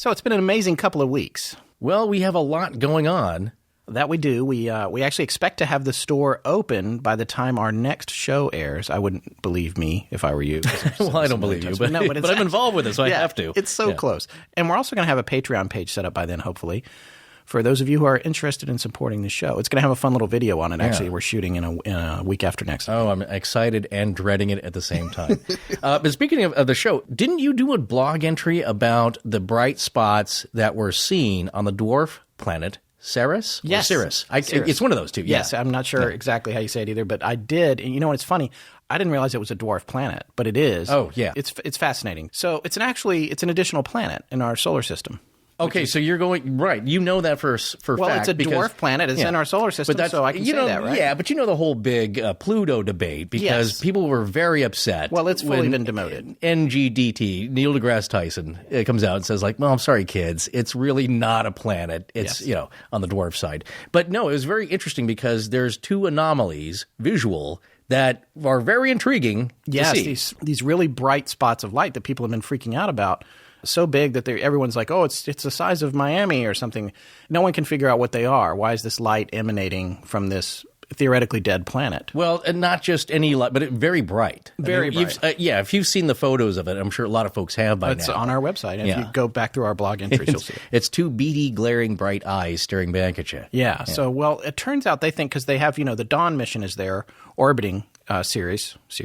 So it's been an amazing couple of weeks. Well, we have a lot going on. That we do. We actually expect to have the store open by the time our next show airs. I wouldn't believe me if I were you. Well, I don't believe you, but I'm involved with it, so I have to. It's so close. And we're also going to have a Patreon page set up by then, hopefully, for those of you who are interested in supporting the show. It's going to have a fun little video on it. Actually, we're shooting in a week after next. Oh, I'm excited and dreading it at the same time. But speaking of the show, didn't you do a blog entry about the bright spots that were seen on the dwarf planet Ceres? Yes. Ceres. Ceres. It's one of those two. Yes, I'm not sure exactly how you say it either, but I did. And you know what's funny? I didn't realize it was a dwarf planet, but it is. Oh, yeah. It's fascinating. So it's an additional planet in our solar system. Okay, so you're going right. You know that for well, fact. It's a dwarf planet. It's in our solar system, so I can say that, right? Yeah, but you know the whole big Pluto debate because people were very upset. Well, it's fully been demoted. NGDT, Neil deGrasse Tyson, comes out and says, like, well, I'm sorry, kids. It's really not a planet. It's, on the dwarf side. But no, it was very interesting because there's two anomalies, visual, that are very intriguing to see. These really bright spots of light that people have been freaking out about. So big that everyone's like, oh, it's the size of Miami or something. No one can figure out what they are. Why is this light emanating from this theoretically dead planet? Well, and not just any light, but very bright. Very bright. If you've seen the photos of it, I'm sure a lot of folks have by now. It's on our website. And if you go back through our blog entries, you'll see it. It's two beady, glaring, bright eyes staring back at you. Yeah. So, well, it turns out they think because they have, the Dawn mission is there orbiting Ceres. I'm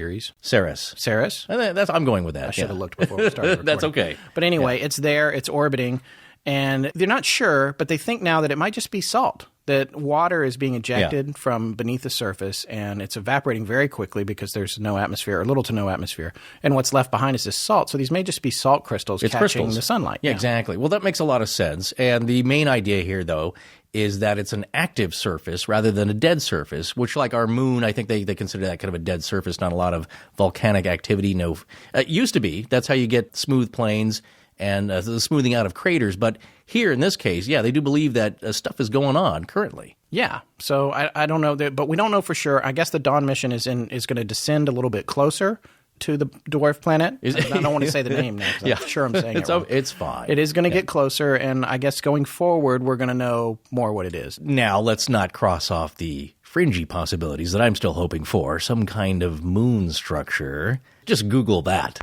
going with that. I should have looked before we started recording. That's okay. But anyway, it's there. It's orbiting. And they're not sure, but they think now that it might just be salt, that water is being ejected from beneath the surface, and it's evaporating very quickly because there's no atmosphere, or little to no atmosphere. And what's left behind is this salt. So these may just be salt crystals catching the sunlight. Yeah, exactly. Well, that makes a lot of sense. And the main idea here, though, is that it's an active surface rather than a dead surface, which like our moon, I think they consider that kind of a dead surface, not a lot of volcanic activity. No, it used to be. That's how you get smooth plains and the smoothing out of craters. But here in this case, they do believe that stuff is going on currently. Yeah. So I don't know, but we don't know for sure. I guess the Dawn mission is going to descend a little bit closer to the dwarf planet. I don't want to say the name now because I'm sure I'm saying it wrong. It's fine. It is going to get closer, and I guess going forward, we're going to know more what it is. Now, let's not cross off the fringy possibilities that I'm still hoping for. Some kind of moon structure. Just Google that.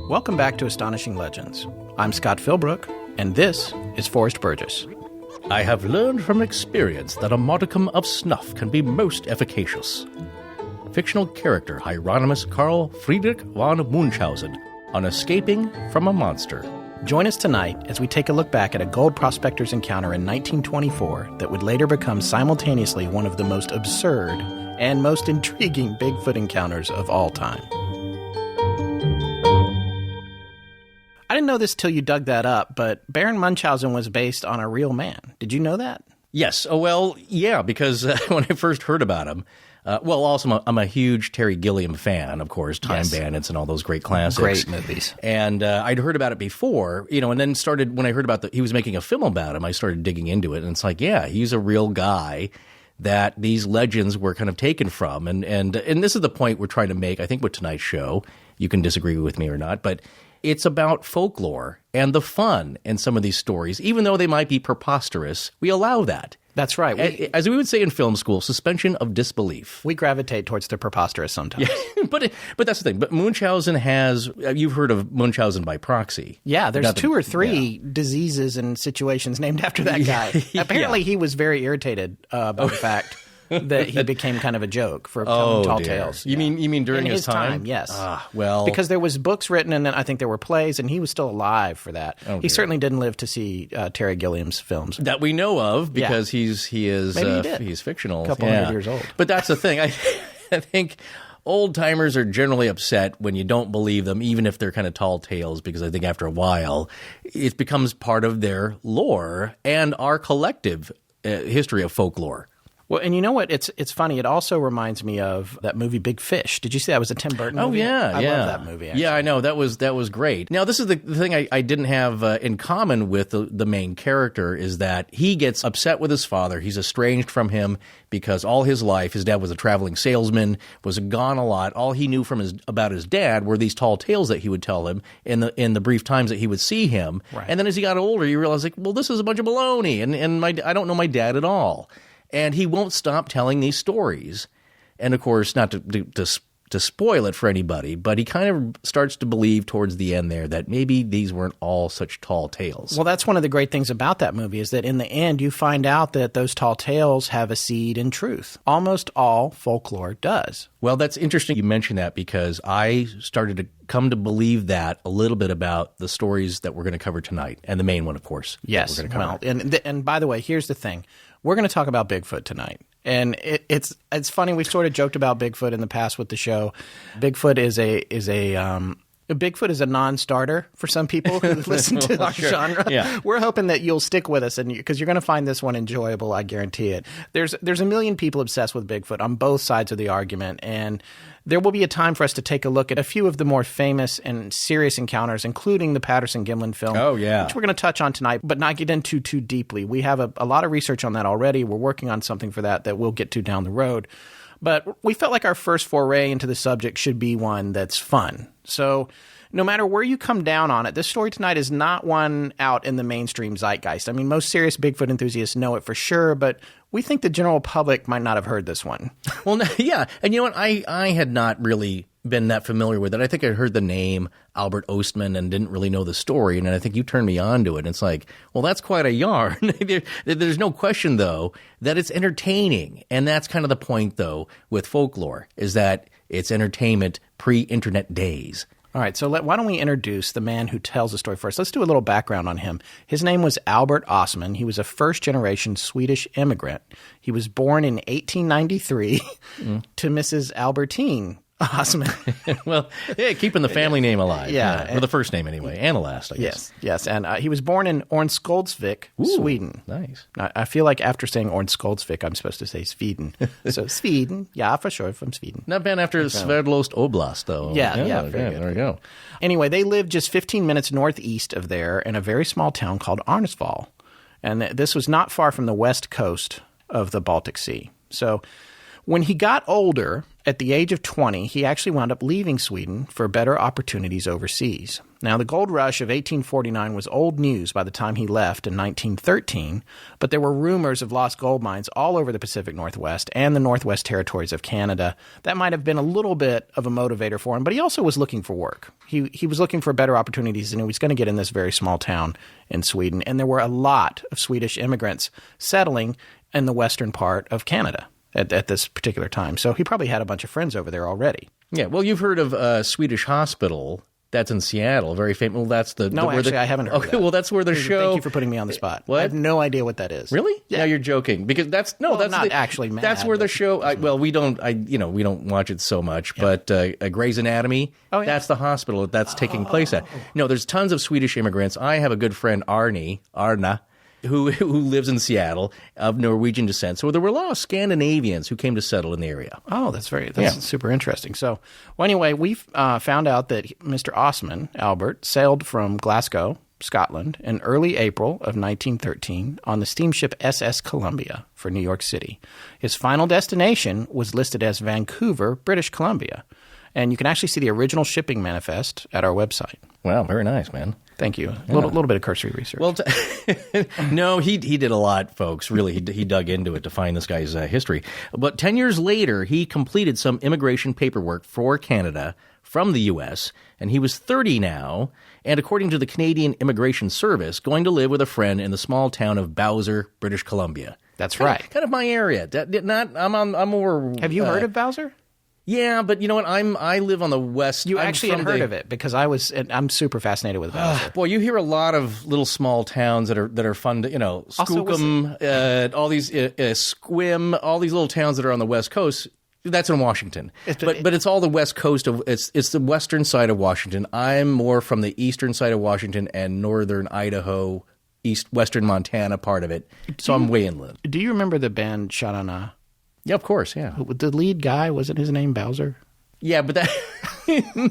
Welcome back to Astonishing Legends. I'm Scott Philbrook, and this is Forrest Burgess. I have learned from experience that a modicum of snuff can be most efficacious. Fictional character Hieronymus Karl Friedrich von Munchausen on escaping from a monster. Join us tonight as we take a look back at a gold prospector's encounter in 1924 that would later become simultaneously one of the most absurd and most intriguing Bigfoot encounters of all time. I didn't know this till you dug that up, but Baron Munchausen was based on a real man. Did you know that? Yes. Oh, well, yeah, because when I first heard about him, also I'm a huge Terry Gilliam fan, of course, Time Bandits and all those great classics. Great movies. And I'd heard about it before, and then when I heard about he was making a film about him, I started digging into it, and it's like, yeah, he's a real guy that these legends were kind of taken from. And this is the point we're trying to make, I think, with tonight's show. You can disagree with me or not, but it's about folklore and the fun in some of these stories. Even though they might be preposterous, we allow that. That's right. As we would say in film school, suspension of disbelief. We gravitate towards the preposterous sometimes. Yeah, but that's the thing. But Munchausen you've heard of Munchausen by proxy. Yeah, there's two or three diseases and situations named after that guy. Apparently he was very irritated by the fact that he became kind of a joke for telling tall tales. You mean during his time? Yes. Well, because there was books written, and then I think there were plays, and he was still alive for that. He certainly didn't live to see Terry Gilliam's films that we know of, because he's fictional, a couple hundred years old. But that's the thing. I think old-timers are generally upset when you don't believe them, even if they're kind of tall tales, because I think after a while it becomes part of their lore and our collective history of folklore. Well, and you know what? It's funny. It also reminds me of that movie Big Fish. Did you see that? It was a Tim Burton movie. Yeah. I love that movie, actually. Yeah, I know. That was great. Now, this is the thing I didn't have in common with the main character is that he gets upset with his father. He's estranged from him because all his life, his dad was a traveling salesman, was gone a lot. All he knew about his dad were these tall tales that he would tell him in the brief times that he would see him. Right. And then as he got older, he realized, like, well, this is a bunch of baloney, and I don't know my dad at all. And he won't stop telling these stories. And, of course, not to spoil it for anybody, but he kind of starts to believe towards the end there that maybe these weren't all such tall tales. Well, that's one of the great things about that movie is that in the end you find out that those tall tales have a seed in truth. Almost all folklore does. Well, that's interesting you mention that because I started to come to believe that a little bit about the stories that we're going to cover tonight. And the main one, of course. Yes. We're going to cover. Well, and by the way, here's the thing. We're going to talk about Bigfoot tonight. And it's funny. We sort of joked about Bigfoot in the past with the show. Bigfoot is a non-starter for some people who listen to our genre. Yeah. We're hoping that you'll stick with us, and because you're going to find this one enjoyable, I guarantee it. There's a million people obsessed with Bigfoot on both sides of the argument, and there will be a time for us to take a look at a few of the more famous and serious encounters, including the Patterson-Gimlin film, which we're going to touch on tonight, but not get into too deeply. We have a lot of research on that already. We're working on something for that we'll get to down the road. But we felt like our first foray into the subject should be one that's fun. So no matter where you come down on it, this story tonight is not one out in the mainstream zeitgeist. I mean, most serious Bigfoot enthusiasts know it for sure, but we think the general public might not have heard this one. Well, yeah. And you know what? I had not really been that familiar with it. I think I heard the name Albert Ostman and didn't really know the story. And I think you turned me on to it. And it's like, well, that's quite a yarn. There's no question, though, that it's entertaining. And that's kind of the point, though, with folklore, is that it's entertainment pre-internet days. All right, so why don't we introduce the man who tells the story first? Let's do a little background on him. His name was Albert Ostman. He was a first-generation Swedish immigrant. He was born in 1893 to Mrs. Albertine Ostman. Well, yeah, keeping the family name alive. Yeah. Or the first name anyway, and the last, I guess. Yes. And he was born in Örnsköldsvik, Sweden. Nice. I feel like after saying Örnsköldsvik, I'm supposed to say Sweden. So Sweden, yeah, for sure, from Sweden. Not bad after Sverdlovsk Oblast, though. Yeah, very good. There we go. Anyway, they lived just 15 minutes northeast of there in a very small town called Arnäsvall. And this was not far from the west coast of the Baltic Sea. So when he got older, at the age of 20, he actually wound up leaving Sweden for better opportunities overseas. Now, the gold rush of 1849 was old news by the time he left in 1913, but there were rumors of lost gold mines all over the Pacific Northwest and the Northwest Territories of Canada. That might have been a little bit of a motivator for him, but he also was looking for work. He was looking for better opportunities, and he was going to get in this very small town in Sweden. And there were a lot of Swedish immigrants settling in the western part of Canada at this particular time. So he probably had a bunch of friends over there already. Yeah, well, you've heard of Swedish Hospital. That's in Seattle. Very famous. Well, that's the... No, actually, I haven't heard of that. Well, that's where the show... Thank you for putting me on the spot. What? I have no idea what that is. Really? Yeah. Now you're joking. Because that's... No, well, that's not actually mad. That's where the show... well, we don't watch it so much, but Grey's Anatomy, that's the hospital that's taking place at. No, there's tons of Swedish immigrants. I have a good friend, Arna, who lives in Seattle, of Norwegian descent. So there were a lot of Scandinavians who came to settle in the area. Oh, that's super interesting. So, well, anyway, we found out that Mr. Ostman, Albert, sailed from Glasgow, Scotland, in early April of 1913 on the steamship SS Columbia for New York City. His final destination was listed as Vancouver, British Columbia. And you can actually see the original shipping manifest at our website. Wow, very nice, man. Thank you. A little bit of cursory research. Well, no, he did a lot, folks. Really, he dug into it to find this guy's history. But 10 years later, he completed some immigration paperwork for Canada from the U.S., and he was 30 now, and according to the Canadian Immigration Service, going to live with a friend in the small town of Bowser, British Columbia. That's right. Kind of my area. I'm more... Have you heard of Bowser? Yeah, but you know what? I live on the west. You actually had heard of it because I'm super fascinated with Bowser. Boy, you hear a lot of little small towns that are fun to, Skookum, all these Squim, all these little towns that are on the west coast. That's in Washington, but it's all the west coast of it's the western side of Washington. I'm more from the eastern side of Washington and northern Idaho, western Montana part of it. So I'm way inland. Do you remember the band Sha-Na-Na? Yeah, of course, yeah. The lead guy, wasn't his name Bowser? Yeah, but that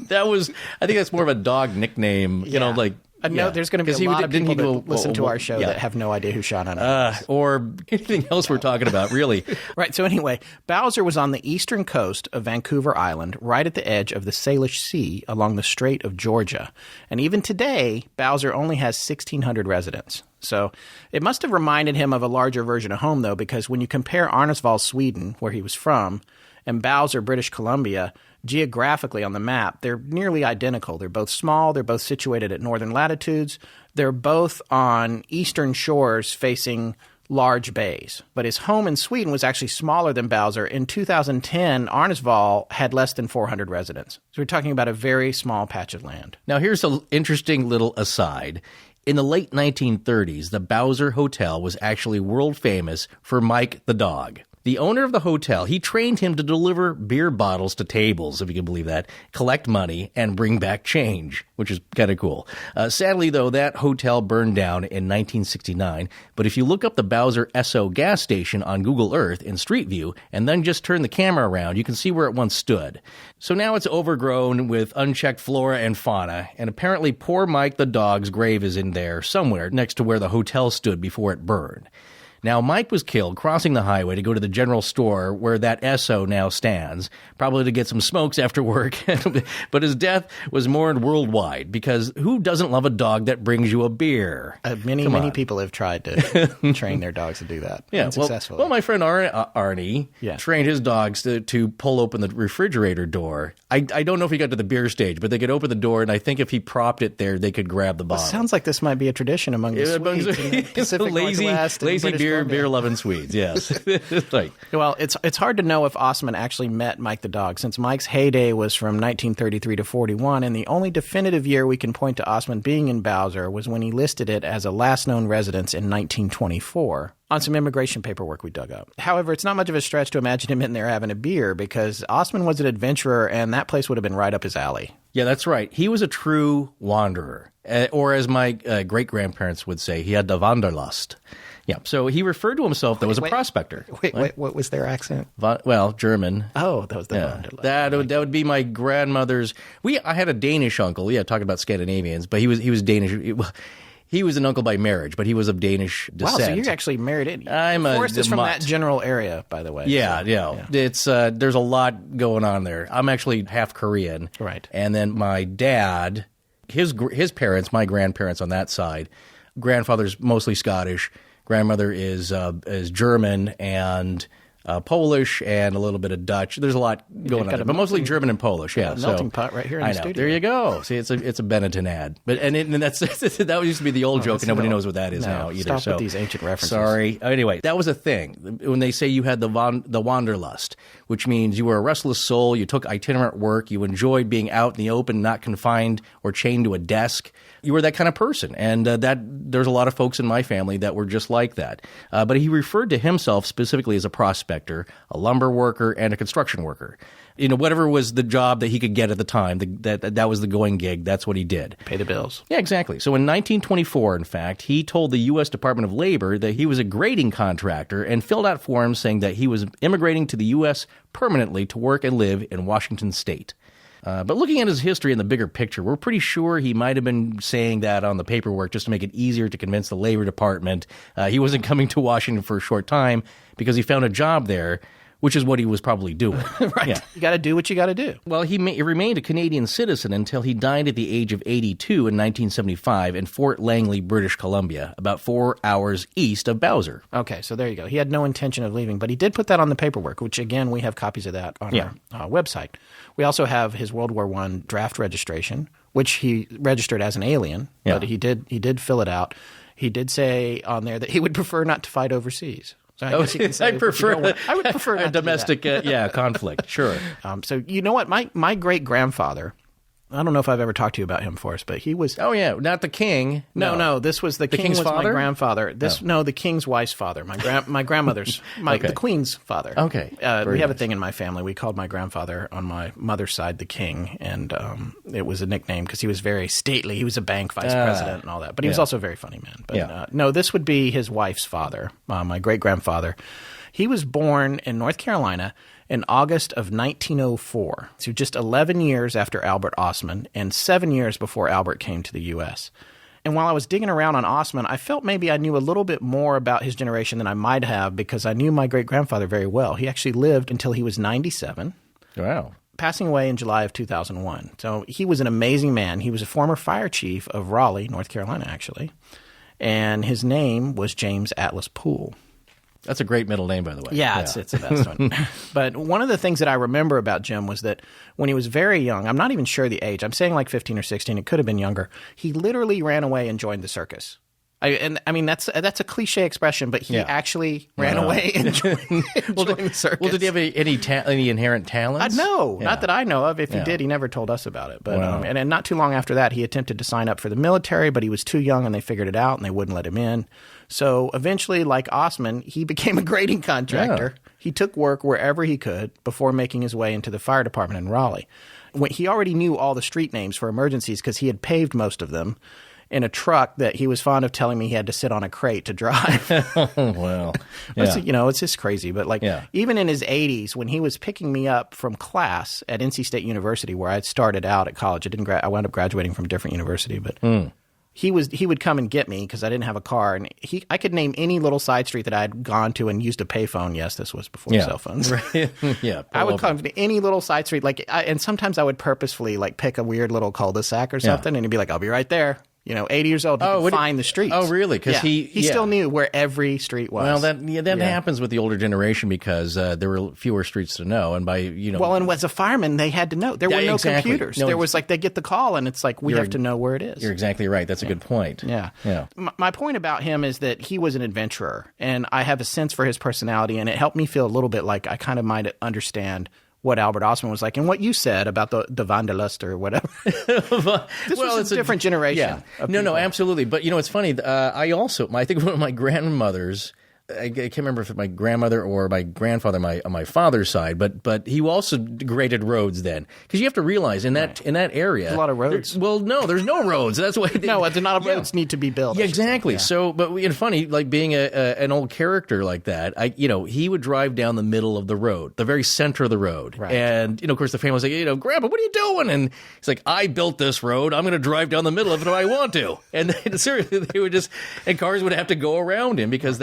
that was, I think that's more of a dog nickname, you know, like. No, there's going to be a lot of people that listen to our show that have no idea who Sha-Na-Na is. Or anything else we're talking about, really. Right, so anyway, Bowser was on the eastern coast of Vancouver Island, right at the edge of the Salish Sea along the Strait of Georgia. And even today, Bowser only has 1,600 residents. So it must have reminded him of a larger version of home, though, because when you compare Arnäsvall, Sweden, where he was from, and Bowser, British Columbia, geographically on the map, they're nearly identical. They're both small. They're both situated at northern latitudes. They're both on eastern shores facing large bays. But his home in Sweden was actually smaller than Bowser. In 2010, Arnäsvall had less than 400 residents. So we're talking about a very small patch of land. Now, here's an interesting little aside. In the late 1930s, the Bowser Hotel was actually world famous for Mike the dog. The owner of the hotel, he trained him to deliver beer bottles to tables, if you can believe that, collect money, and bring back change, which is kind of cool. Sadly, though, that hotel burned down in 1969. But if you look up the Bowser Esso gas station on Google Earth in Street View and then just turn the camera around, you can see where it once stood. So now it's overgrown with unchecked flora and fauna, and apparently poor Mike the dog's grave is in there somewhere next to where the hotel stood before it burned. Now, Mike was killed crossing the highway to go to the general store where that Esso now stands, probably to get some smokes after work. But his death was mourned worldwide because who doesn't love a dog that brings you a beer? Many people have tried to train their dogs to do that. Yeah, unsuccessfully. Well, my friend Arnie trained his dogs to pull open the refrigerator door. I don't know if he got to the beer stage, but they could open the door, and I think if he propped it there, they could grab the bottle. It sounds like this might be a tradition among the Swedes in the Pacific Northwest and lazy British beer-loving Swedes, yes. Well, it's hard to know if Ostman actually met Mike the dog, since Mike's heyday was from 1933 to 41, and the only definitive year we can point to Ostman being in Bowser was when he listed it as a last known residence in 1924. On some immigration paperwork we dug up. However, it's not much of a stretch to imagine him in there having a beer because Ostman was an adventurer and that place would have been right up his alley. Yeah, that's right. He was a true wanderer. Or as my great-grandparents would say, he had the Wanderlust. Yeah, so he referred to himself as a prospector. Wait, what was their accent? Well, German. Oh, that was the Wanderlust. That would be my grandmother's. I had a Danish uncle. Yeah, talking about Scandinavians, but he was Danish. He was an uncle by marriage, but he was of Danish descent. Wow, so you're actually married in. Forrest is from that general area, by the way. Yeah. It's there's a lot going on there. I'm actually half Korean. Right. And then my dad, his parents, my grandparents on that side, grandfather's mostly Scottish. Grandmother is German and Polish and a little bit of Dutch. There's a lot going on there, but mostly German and Polish. Yeah, melting pot right here in the studio. There you go. See, it's a Benetton ad, and that's that used to be the old joke, and nobody knows what that is now either. Stop with these ancient references. Sorry. Anyway, that was a thing when they say you had the wanderlust, which means you were a restless soul. You took itinerant work. You enjoyed being out in the open, not confined or chained to a desk. You were that kind of person, and there's a lot of folks in my family that were just like that. But he referred to himself specifically as a prospector, a lumber worker, and a construction worker. You know, whatever was the job that he could get at the time, that was the going gig. That's what he did. Pay the bills. Yeah, exactly. So in 1924, in fact, he told the U.S. Department of Labor that he was a grading contractor and filled out forms saying that he was immigrating to the U.S. permanently to work and live in Washington State. But looking at his history in the bigger picture, we're pretty sure he might have been saying that on the paperwork just to make it easier to convince the Labor Department he wasn't coming to Washington for a short time because he found a job there, which is what he was probably doing. Right. Yeah. You got to do what you got to do. Well, he remained a Canadian citizen until he died at the age of 82 in 1975 in Fort Langley, British Columbia, about 4 hours east of Bowser. Okay, so there you go. He had no intention of leaving, but he did put that on the paperwork, which, again, we have copies of that on our website. We also have his World War I draft registration, which he registered as an alien, but he did fill it out. He did say on there that he would prefer not to fight overseas. So I guess you can say, I would prefer not a domestic conflict. Sure. So you know what? My great grandfather I don't know if I've ever talked to you about him, Forrest, but he was... Oh, yeah. Not the king. No. This was the king king's was father? my grandfather. No, the king's wife's father. My grandmother's... Okay. The queen's father. Okay. We have a thing in my family. We called my grandfather on my mother's side the king, and it was a nickname because he was very stately. He was a bank vice president and all that. But he was also a very funny man. But no, this would be his wife's father, my great-grandfather. He was born in North Carolina in August of 1904, so just 11 years after Albert Ostman and 7 years before Albert came to the U.S. And while I was digging around on Ostman, I felt maybe I knew a little bit more about his generation than I might have because I knew my great-grandfather very well. He actually lived until he was 97. Wow. Passing away in July of 2001. So he was an amazing man. He was a former fire chief of Raleigh, North Carolina, actually. And his name was James Atlas Poole. That's a great middle name, by the way. Yeah, it's the best one. But one of the things that I remember about Jim was that when he was very young, I'm not even sure the age, I'm saying like 15 or 16, it could have been younger, he literally ran away and joined the circus. I mean, that's a cliche expression, but he actually ran away and joined the circus. Well, did he have any inherent talents? No, not that I know of. If he did, he never told us about it. But and not too long after that, he attempted to sign up for the military, but he was too young, and they figured it out, and they wouldn't let him in. So eventually, like Ostman, he became a grading contractor. Yeah. He took work wherever he could before making his way into the fire department in Raleigh. He already knew all the street names for emergencies because he had paved most of them in a truck that he was fond of telling me he had to sit on a crate to drive. Well, yeah. It's just crazy. But even in his 80s, when he was picking me up from class at NC State University, where I had started out at college, I wound up graduating from a different university, but he would come and get me because I didn't have a car, and I could name any little side street that I had gone to and used a payphone. Yes, this was before cell phones. Right. Yeah, I would come to any little side street, and sometimes I would purposefully pick a weird little cul-de-sac or something, and he'd be like, "I'll be right there." 80 years old, he could find the streets. Oh, really? Because he still knew where every street was. Well, that happens with the older generation because there were fewer streets to know, and Well, and as a fireman, they had to know. There were no computers. There was they get the call, and it's we have to know where it is. You're exactly right. That's a good point. Yeah. My point about him is that he was an adventurer, and I have a sense for his personality, and it helped me feel a little bit like I kind of might understand what Albert Ostman was like, and what you said about the Wanderlust or whatever. It's a different generation. Yeah. No, absolutely. But it's funny. I think one of my grandmothers. I can't remember if it's my grandmother or my grandfather on my father's side, but he also graded roads then, because you have to realize in that area there's a lot of roads. There's no roads. That's why not roads need to be built. Yeah, exactly. So, but funny, being an old character like that, he would drive down the middle of the road, the very center of the road, right. And of course the family was like, Grandpa, what are you doing? And he's like, I built this road. I'm going to drive down the middle of it if I want to. And then, seriously, they would and cars would have to go around him because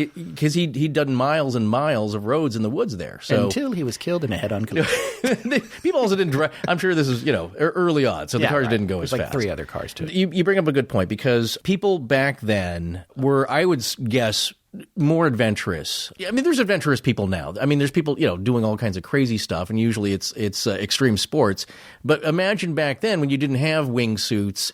because he'd done miles and miles of roads in the woods there. So until he was killed in a head-on collision. People also didn't drive. I'm sure this is early on, so the cars didn't go as fast. 3 other cars too. You bring up a good point because people back then were, I would guess, more adventurous. I mean, there's adventurous people now. I mean, there's people, doing all kinds of crazy stuff, and usually it's extreme sports. But imagine back then when you didn't have wingsuits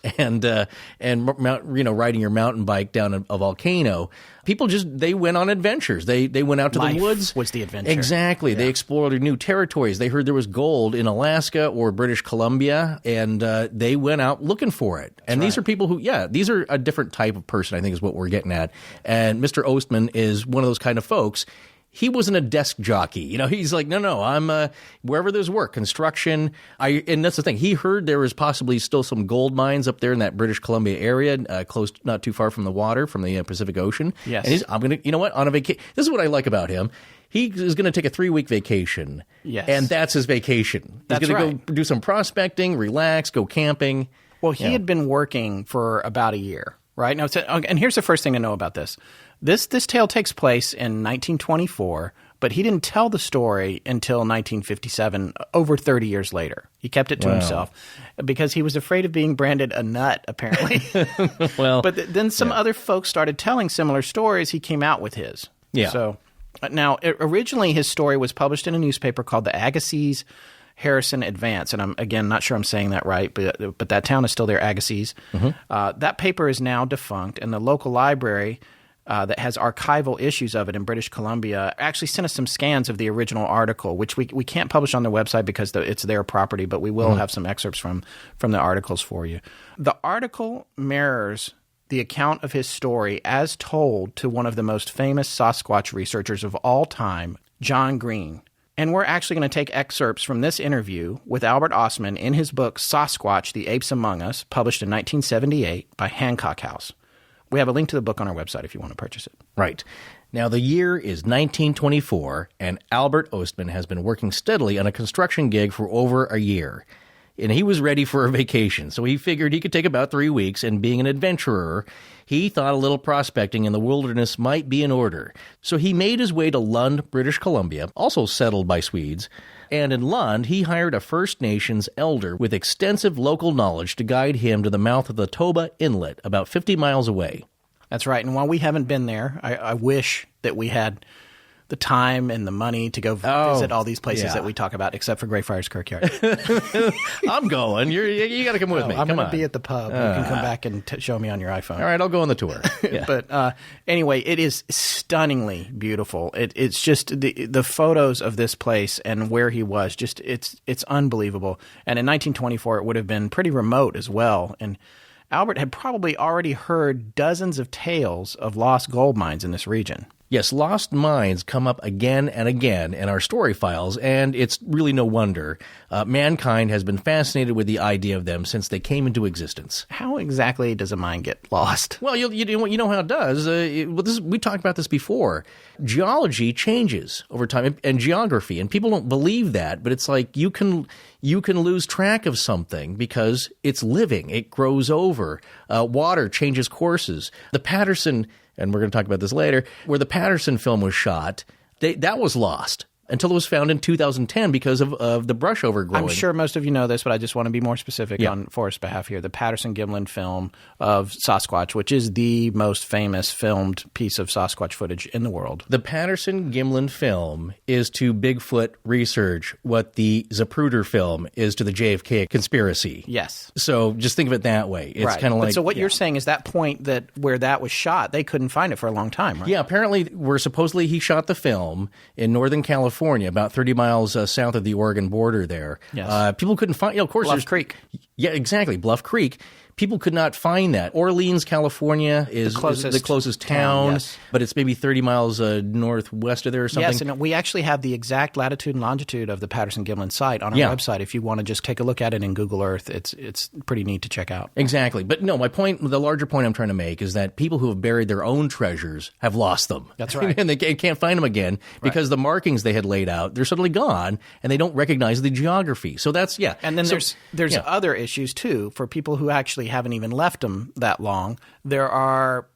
and riding your mountain bike down a volcano. People they went on adventures. They went out to Life the woods. Was the adventure. Exactly. Yeah. They explored new territories. They heard there was gold in Alaska or British Columbia, and they went out looking for it. And these are people who, these are a different type of person, I think is what we're getting at. And Mr. Ostman is one of those kind of folks. He wasn't a desk jockey. He's like, no, I'm wherever there's work, construction. And that's the thing. He heard there was possibly still some gold mines up there in that British Columbia area, close, not too far from the water, from the Pacific Ocean. Yes. And I'm going to, on a vacation. This is what I like about him. He is going to take a 3-week vacation. Yes. And that's his vacation. He's going to go do some prospecting, relax, go camping. Well, he had been working for about a year, right? Now, and here's the first thing to know about this. This tale takes place in 1924, but he didn't tell the story until 1957, over 30 years later. He kept it to himself because he was afraid of being branded a nut, apparently. But then some other folks started telling similar stories. He came out with his. Yeah. So now, originally his story was published in a newspaper called the Agassiz Harrison Advance, and I'm again not sure I'm saying that right, but that town is still there, Agassiz. Mm-hmm. That paper is now defunct, and the local library that has archival issues of it in British Columbia, actually sent us some scans of the original article, which we can't publish on their website because it's their property, but we will have some excerpts from the articles for you. The article mirrors the account of his story as told to one of the most famous Sasquatch researchers of all time, John Green. And we're actually going to take excerpts from this interview with Albert Ostman in his book Sasquatch, The Apes Among Us, published in 1978 by Hancock House. We have a link to the book on our website if you want to purchase it. Right. Now, the year is 1924, and Albert Ostman has been working steadily on a construction gig for over a year. And he was ready for a vacation, so he figured he could take about 3 weeks, and being an adventurer, he thought a little prospecting in the wilderness might be in order. So he made his way to Lund, British Columbia, also settled by Swedes. And in Lund, he hired a First Nations elder with extensive local knowledge to guide him to the mouth of the Toba Inlet, about 50 miles away. That's right. And while we haven't been there, I wish that we had the time and the money to go visit all these places that we talk about, except for Greyfriars Kirkyard. I'm going. You got to come with me. I'm going to be at the pub. You can come back and show me on your iPhone. All right, I'll go on the tour. Yeah. But anyway, it is stunningly beautiful. It's just the photos of this place and where he was, just it's unbelievable. And in 1924, it would have been pretty remote as well. And Albert had probably already heard dozens of tales of lost gold mines in this region. Yes, lost mines come up again and again in our story files, and it's really no wonder. Mankind has been fascinated with the idea of them since they came into existence. How exactly does a mine get lost? Well, you know how it does. We talked about this before. Geology changes over time, and geography, and people don't believe that, but it's like you can lose track of something because it's living. It grows over. Water changes courses. The Patterson, and we're going to talk about this later, where the Patterson film was shot, that was lost until it was found in 2010 because of the brush overgrowing. I'm sure most of you know this, but I just want to be more specific on Forrest's behalf here. The Patterson-Gimlin film of Sasquatch, which is the most famous filmed piece of Sasquatch footage in the world. The Patterson-Gimlin film is to Bigfoot research what the Zapruder film is to the JFK conspiracy. Yes. So just think of it that way. It's kind of like. But so what you're saying is that point where that was shot, they couldn't find it for a long time, right? Yeah, apparently supposedly he shot the film in Northern California, about 30 miles south of the Oregon border there. Yes. People couldn't find, of course. Bluff Creek. Yeah, exactly. Bluff Creek. People could not find that. Orleans, California is the closest town, yes. But it's maybe 30 miles northwest of there or something. Yes, and we actually have the exact latitude and longitude of the Patterson-Gimlin site on our website. If you want to just take a look at it in Google Earth, it's pretty neat to check out. Exactly. But no, the larger point I'm trying to make is that people who have buried their own treasures have lost them. That's right. And they can't find them again because the markings they had laid out, they're suddenly gone, and they don't recognize the geography. So that's, And then there's other issues, too, for people who actually haven't even left them that long. There are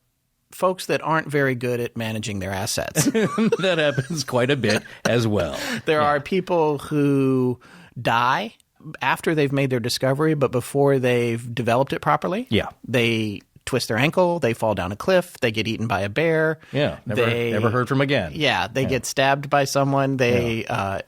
folks that aren't very good at managing their assets. That happens quite a bit as well. There are people who die after they've made their discovery, but before they've developed it properly. Yeah. They twist their ankle, they fall down a cliff, they get eaten by a bear. Yeah, never heard from again. Yeah, they get stabbed by someone.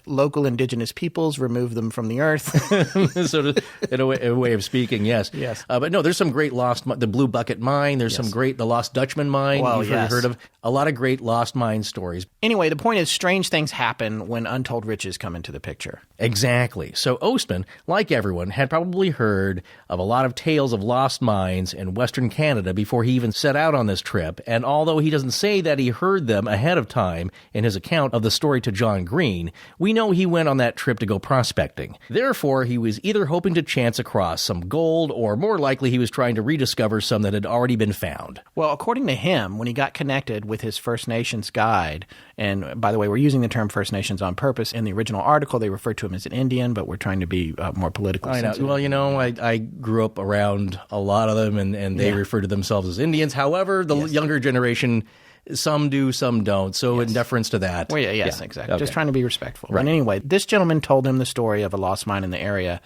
Local indigenous peoples remove them from the earth. So in a way of speaking, yes. Yes. But no, there's some great the Blue Bucket Mine. There's some great, the Lost Dutchman Mine. Well, You've heard of a lot of great lost mine stories. Anyway, the point is strange things happen when untold riches come into the picture. Exactly. So Ostman, like everyone, had probably heard of a lot of tales of lost mines in Western Canada before he even set out on this trip. And although he doesn't say that he heard them ahead of time in his account of the story to John Green, we know he went on that trip to go prospecting. Therefore, he was either hoping to chance across some gold, or more likely he was trying to rediscover some that had already been found. Well, according to him, when he got connected with his First Nations guide, and by the way, we're using the term First Nations on purpose. In the original article, they referred to him as an Indian, but we're trying to be more politically sensitive. Well, I grew up around a lot of them, and they refer to themselves as Indians. However, the younger generation, some do, some don't. So in deference to that. Well, exactly. Okay. Just trying to be respectful. Right. But anyway, this gentleman told him the story of a lost mine in the area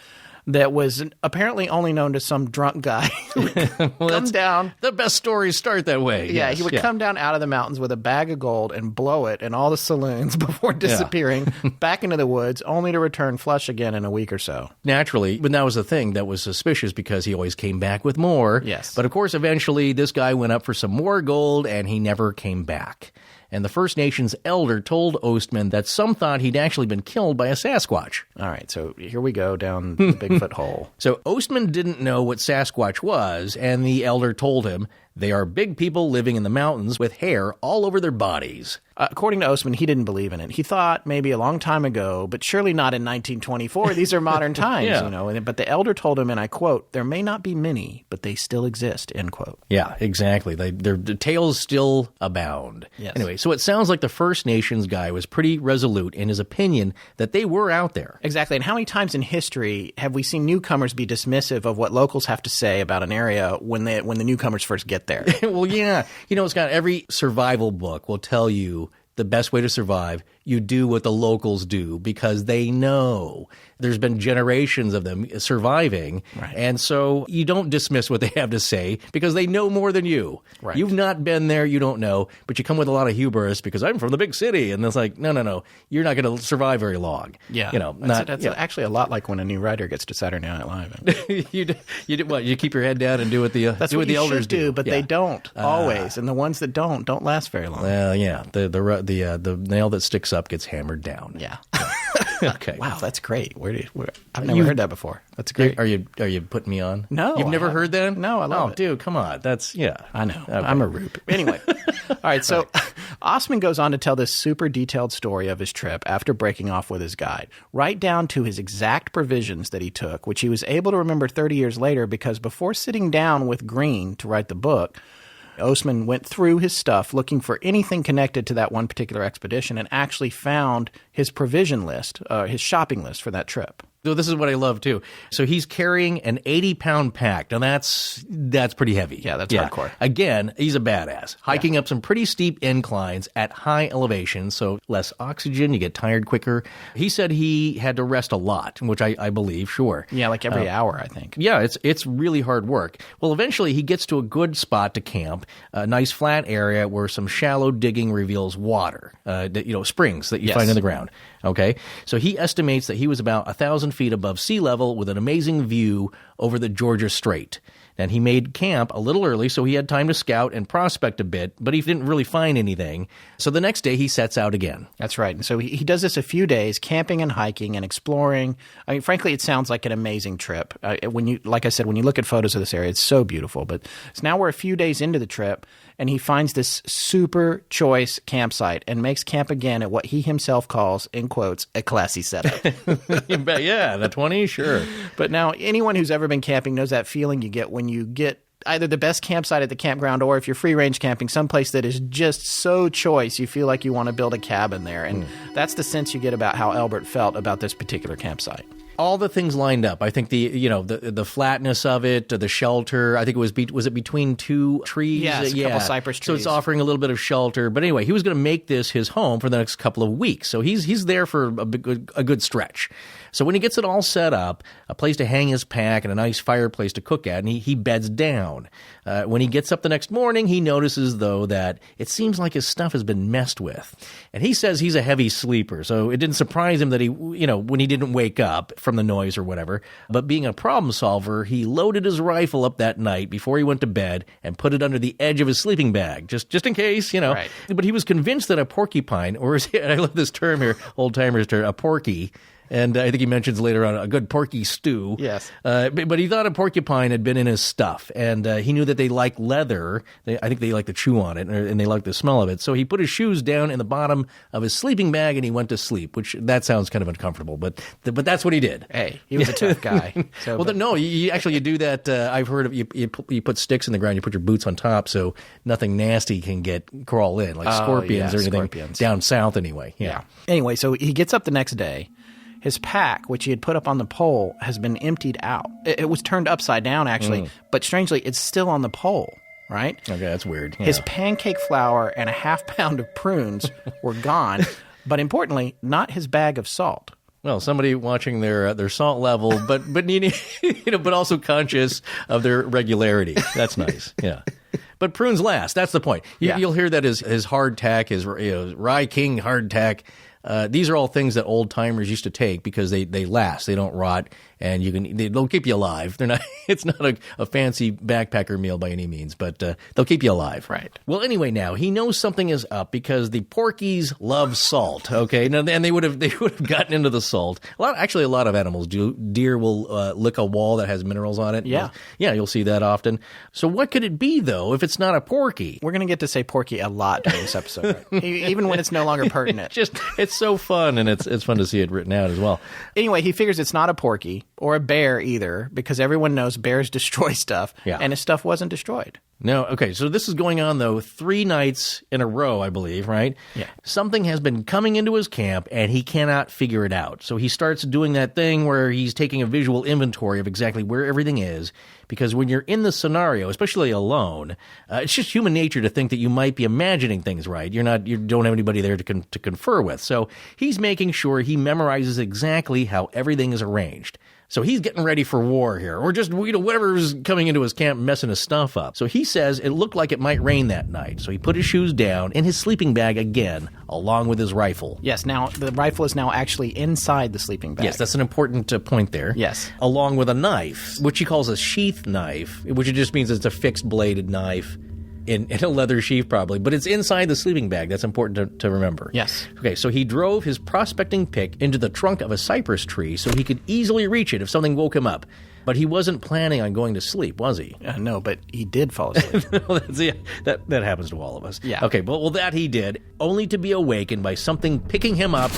that was apparently only known to some drunk guy who would come down. The best stories start that way. Yeah, yes, he would come down out of the mountains with a bag of gold and blow it in all the saloons before disappearing back into the woods, only to return flush again in a week or so. Naturally, but that was the thing that was suspicious because he always came back with more. Yes. But of course, eventually, this guy went up for some more gold and he never came back. And the First Nations elder told Ostman that some thought he'd actually been killed by a Sasquatch. All right, so here we go down the Bigfoot hole. So Ostman didn't know what Sasquatch was, and the elder told him they are big people living in the mountains with hair all over their bodies. According to Ostman, he didn't believe in it. He thought maybe a long time ago, but surely not in 1924. These are modern times, Yeah. you know. But the elder told him, and I quote, "There may not be many, but they still exist," end quote. Yeah, exactly. Their tales still abound. Yes. Anyway, so it sounds like the First Nations guy was pretty resolute in his opinion that they were out there. Exactly. And how many times in history have we seen newcomers be dismissive of what locals have to say about an area when the newcomers first get there? Well, yeah. You know, Scott, every survival book will tell you the best way to survive, you do what the locals do because they know. There's been generations of them surviving. Right. And so you don't dismiss what they have to say because they know more than you. Right. You've not been there, you don't know, but you come with a lot of hubris because I'm from the big city. And it's like, no. You're not going to survive very long. Yeah. You know, That's actually a lot like when a new writer gets to Saturday Night Live. you do what? You keep your head down and do what the That's do what the you elders should do, but Yeah. they don't always. And the ones that don't last very long. Well, yeah. The nail that sticks up gets hammered down. Yeah. Okay. Wow, that's great. I've never heard that before. That's great. Are you putting me on? No, You've I never haven't. heard that? No, I love it. it. Dude, come on. That's I know. Okay. I'm a rube. Anyway. All right. So Ostman goes on to tell this super detailed story of his trip after breaking off with his guide, right down to his exact provisions that he took, which he was able to remember 30 years later because before sitting down with Green to write the book, Ostman went through his stuff looking for anything connected to that one particular expedition and actually found his provision list, his shopping list for that trip. So this is what I love too. So he's carrying an 80-pound pack. Now that's pretty heavy. Yeah, that's hardcore. Again, he's a badass. Hiking up some pretty steep inclines at high elevation, so less oxygen, you get tired quicker. He said he had to rest a lot, which I believe, sure. Yeah, like every hour, I think. Yeah, it's really hard work. Well, eventually he gets to a good spot to camp, a nice flat area where some shallow digging reveals water, springs that you Yes. find in the ground. Okay, so he estimates that he was about 1,000 feet above sea level with an amazing view over the Georgia Strait. And he made camp a little early, so he had time to scout and prospect a bit, but he didn't really find anything. So the next day he sets out again. That's right. And so he does this a few days, camping and hiking and exploring. I mean, frankly, it sounds like an amazing trip. Like I said, when you look at photos of this area, it's so beautiful. But so now we're a few days into the trip, and he finds this super choice campsite and makes camp again at what he himself calls, in quotes, a classy setup. Yeah, the 20, sure. But now anyone who's ever been camping knows that feeling you get when you get either the best campsite at the campground or if you're free range camping, someplace that is just so choice, you feel like you want to build a cabin there. And that's the sense you get about how Albert felt about this particular campsite. All the things lined up. I think the flatness of it, the shelter. I think it was was it between two trees? Yes, a couple cypress trees. So it's offering a little bit of shelter. But anyway, he was going to make this his home for the next couple of weeks. So he's there for a good stretch. So when he gets it all set up, a place to hang his pack and a nice fireplace to cook at, and he beds down. When he gets up the next morning, he notices, though, that it seems like his stuff has been messed with. And he says he's a heavy sleeper, so it didn't surprise him that when he didn't wake up from the noise or whatever. But being a problem solver, he loaded his rifle up that night before he went to bed and put it under the edge of his sleeping bag, just in case, Right. But he was convinced that a porcupine, or I love this term here, old-timers term, a porky, and I think he mentions later on a good porky stew. Yes. But he thought a porcupine had been in his stuff, and he knew that they like leather. I think they like to chew on it, and they like the smell of it. So he put his shoes down in the bottom of his sleeping bag, and he went to sleep, which that sounds kind of uncomfortable, but that's what he did. Hey, he was a tough guy. So, You do that. I've heard of you put sticks in the ground, you put your boots on top so nothing nasty can crawl in, like scorpions or anything down south anyway. Yeah. Anyway, so he gets up the next day. His pack, which he had put up on the pole, has been emptied out. It was turned upside down, actually, but strangely, it's still on the pole, right? Okay, that's weird. Yeah. His pancake flour and a half pound of prunes were gone, but importantly, not his bag of salt. Well, somebody watching their salt level, but needing, but also conscious of their regularity. That's nice. Yeah. But prunes last. That's the point. You'll hear that his hardtack, his Rye King hardtack. These are all things that old timers used to take because they last. They don't rot, and they'll keep you alive. They're not. It's not a fancy backpacker meal by any means, but they'll keep you alive. Right. Well, anyway, now he knows something is up because the porkies love salt. Okay, now and they would have gotten into the salt. A lot of animals do. Deer will lick a wall that has minerals on it. Yeah, you'll see that often. So what could it be though if it's not a porky? We're gonna get to say porky a lot during this episode, right? Even when it's no longer pertinent. It's so fun, and it's fun to see it written out as well. Anyway, he figures it's not a porky or a bear either, because everyone knows bears destroy stuff, and his stuff wasn't destroyed. No, okay, so this is going on, though, 3 nights in a row, I believe, right? Yeah. Something has been coming into his camp, and he cannot figure it out. So he starts doing that thing where he's taking a visual inventory of exactly where everything is, because when you're in the scenario, especially alone, it's just human nature to think that you might be imagining things, right? You don't have anybody there to confer with. So he's making sure he memorizes exactly how everything is arranged. So he's getting ready for war here, or just whatever's coming into his camp messing his stuff up. So he says it looked like it might rain that night. So he put his shoes down in his sleeping bag again, along with his rifle. Yes, now the rifle is now actually inside the sleeping bag. Yes, that's an important point there. Yes. Along with a knife, which he calls a sheath knife, which it just means it's a fixed-bladed knife. In a leather sheath, probably, but it's inside the sleeping bag. That's important to remember. Yes. Okay, so he drove his prospecting pick into the trunk of a cypress tree so he could easily reach it if something woke him up. But he wasn't planning on going to sleep, was he? No, but he did fall asleep. That happens to all of us. Yeah. Okay, well, that he did, only to be awakened by something picking him up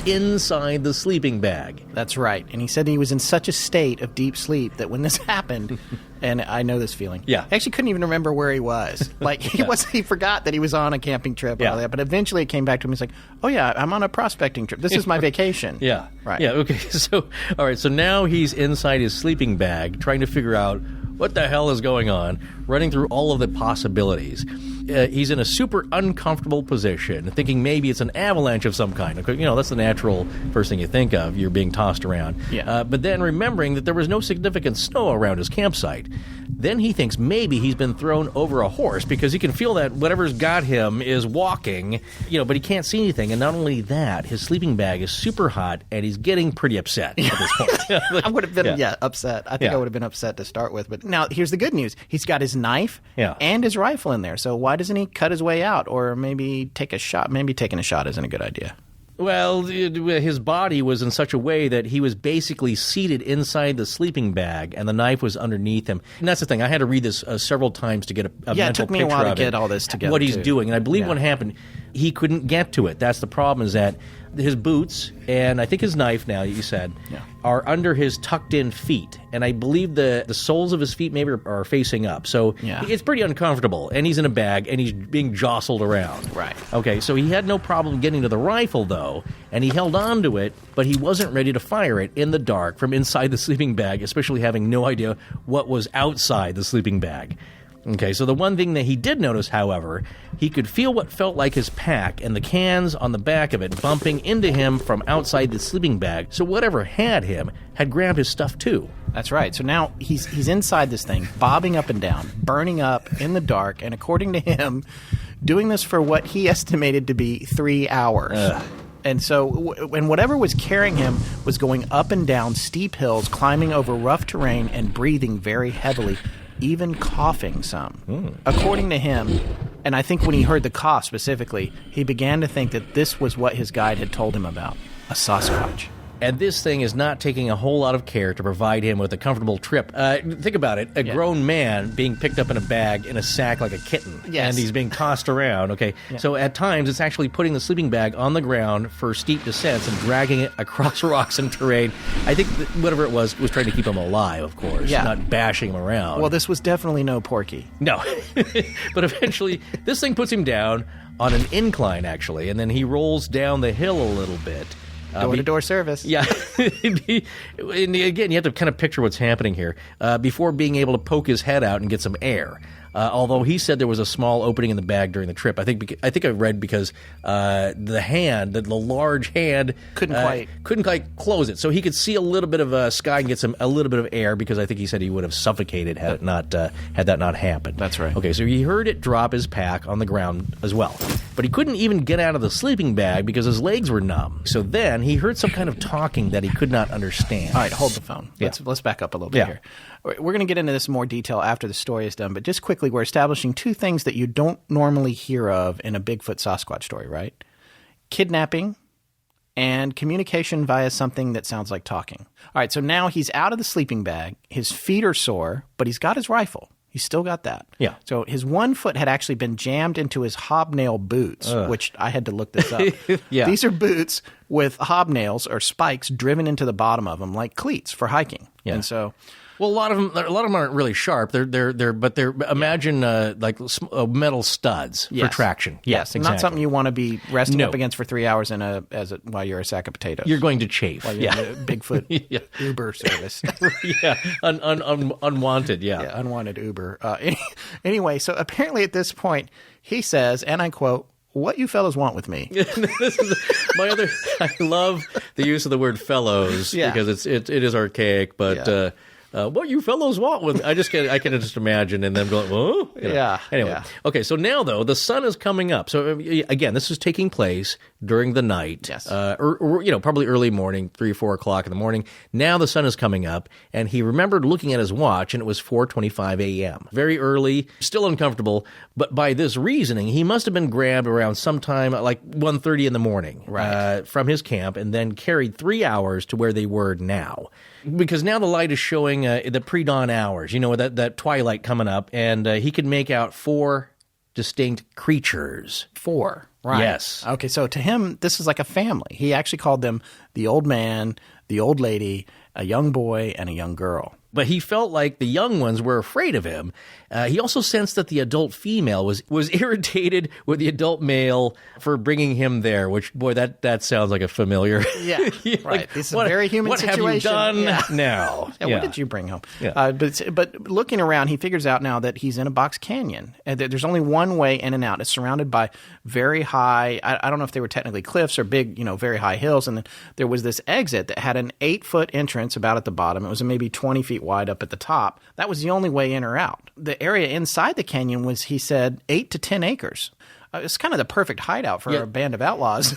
inside the sleeping bag. That's right. And he said he was in such a state of deep sleep that when this happened, and I know this feeling. Yeah. He actually couldn't even remember where he was. Like, he forgot that he was on a camping trip and all that. But eventually it came back to him. He's like, oh, yeah, I'm on a prospecting trip. This is my vacation. Yeah. Right. Yeah, okay. So, all right, so now he's inside his sleeping bag trying to figure out what the hell is going on, running through all of the possibilities. He's in a super uncomfortable position, thinking maybe it's an avalanche of some kind. That's the natural first thing you think of. You're being tossed around. Yeah. But then remembering that there was no significant snow around his campsite. Then he thinks maybe he's been thrown over a horse because he can feel that whatever's got him is walking, but he can't see anything. And not only that, his sleeping bag is super hot, and he's getting pretty upset at this point. I would have been, upset. I think I would have been upset to start with. But now, here's the good news. He's got his knife and his rifle in there. So why doesn't he cut his way out or maybe take a shot? Maybe taking a shot isn't a good idea. Well, his body was in such a way that he was basically seated inside the sleeping bag, and the knife was underneath him. And that's the thing. I had to read this several times to get a mental picture of it. It took me a while to get all this together, what he's doing. And I believe what happened, he couldn't get to it. That's the problem, is that his boots, and I think his knife now, you said, are under his tucked-in feet. And I believe the soles of his feet maybe are facing up. So it's pretty uncomfortable. And he's in a bag, and he's being jostled around. Right. Okay, so he had no problem getting to the rifle, though, and he held on to it, but he wasn't ready to fire it in the dark from inside the sleeping bag, especially having no idea what was outside the sleeping bag. Okay, so the one thing that he did notice, however, he could feel what felt like his pack and the cans on the back of it bumping into him from outside the sleeping bag. So whatever had him had grabbed his stuff too. That's right. So now he's inside this thing, bobbing up and down, burning up in the dark, and according to him, doing this for what he estimated to be 3 hours. And so when whatever was carrying him was going up and down steep hills, climbing over rough terrain, and breathing very heavily, even coughing some. According to him, and I think when he heard the cough specifically, he began to think that this was what his guide had told him about, a Sasquatch. And this thing is not taking a whole lot of care to provide him with a comfortable trip. Think about it. A grown man being picked up in a bag in a sack like a kitten. Yes. And he's being tossed around. Okay. Yeah. So at times it's actually putting the sleeping bag on the ground for steep descents and dragging it across rocks and terrain. I think whatever it was trying to keep him alive, of course, not bashing him around. Well, this was definitely no porky. No. But eventually this thing puts him down on an incline, actually, and then he rolls down the hill a little bit. Door-to-door service. Yeah. And again, you have to kind of picture what's happening here before being able to poke his head out and get some air. Although he said there was a small opening in the bag during the trip. I think I read because the large hand couldn't quite close it, so he could see a little bit of sky and get a little bit of air, because I think he said he would have suffocated had that not happened. That's right. Okay, so he heard it drop his pack on the ground as well, but he couldn't even get out of the sleeping bag because his legs were numb. So then he heard some kind of talking that he could not understand. All right, hold the phone. Let's back up a little bit here. We're going to get into this in more detail after the story is done, but just quickly, we're establishing two things that you don't normally hear of in a Bigfoot Sasquatch story, right? Kidnapping and communication via something that sounds like talking. All right, so now he's out of the sleeping bag. His feet are sore, but he's got his rifle. He's still got that. Yeah. So his one foot had actually been jammed into his hobnail boots, which I had to look this up. Yeah. These are boots with hobnails or spikes driven into the bottom of them, like cleats for hiking. Yeah. And so, well, a lot of them aren't really sharp. They're imagine like metal studs for traction. Yes, exactly. Not something you want to be resting up against for 3 hours while you're a sack of potatoes. You're going to chafe. While you're in a Bigfoot Uber service. Unwanted. Yeah, unwanted Uber. Anyway, so apparently at this point he says, and I quote, "What you fellows want with me?" This is I love the use of the word "fellows" because it is archaic, but. What you fellows want with? I can just imagine, and them going, "Oh, Anyway, okay. So now though, the sun is coming up. So again, this is taking place during the night. Yes. Or probably early morning, 3 or 4 o'clock in the morning. Now the sun is coming up, and he remembered looking at his watch, and it was 4:25 a.m. Very early, still uncomfortable. But by this reasoning, he must have been grabbed around sometime like 1:30 in the morning, from his camp, and then carried 3 hours to where they were now. Because now the light is showing the pre-dawn hours, that twilight coming up, and he could make out 4 distinct creatures. 4, right? Yes. Okay, so to him, this is like a family. He actually called them the old man, the old lady, a young boy, and a young girl. But he felt like the young ones were afraid of him. He also sensed that the adult female was irritated with the adult male for bringing him there, which, boy, that sounds like a familiar... Yeah, right. It's a very human situation. What have you done now? What did you bring home? Yeah. But looking around, he figures out now that he's in a box canyon. And there's only one way in and out. It's surrounded by very high... I don't know if they were technically cliffs or big, very high hills. And then there was this exit that had an 8-foot entrance about at the bottom. It was maybe 20 feet wide up at the top. That was the only way in or out. The area inside the canyon was, he said, 8 to 10 acres. It's kind of the perfect hideout for a band of outlaws.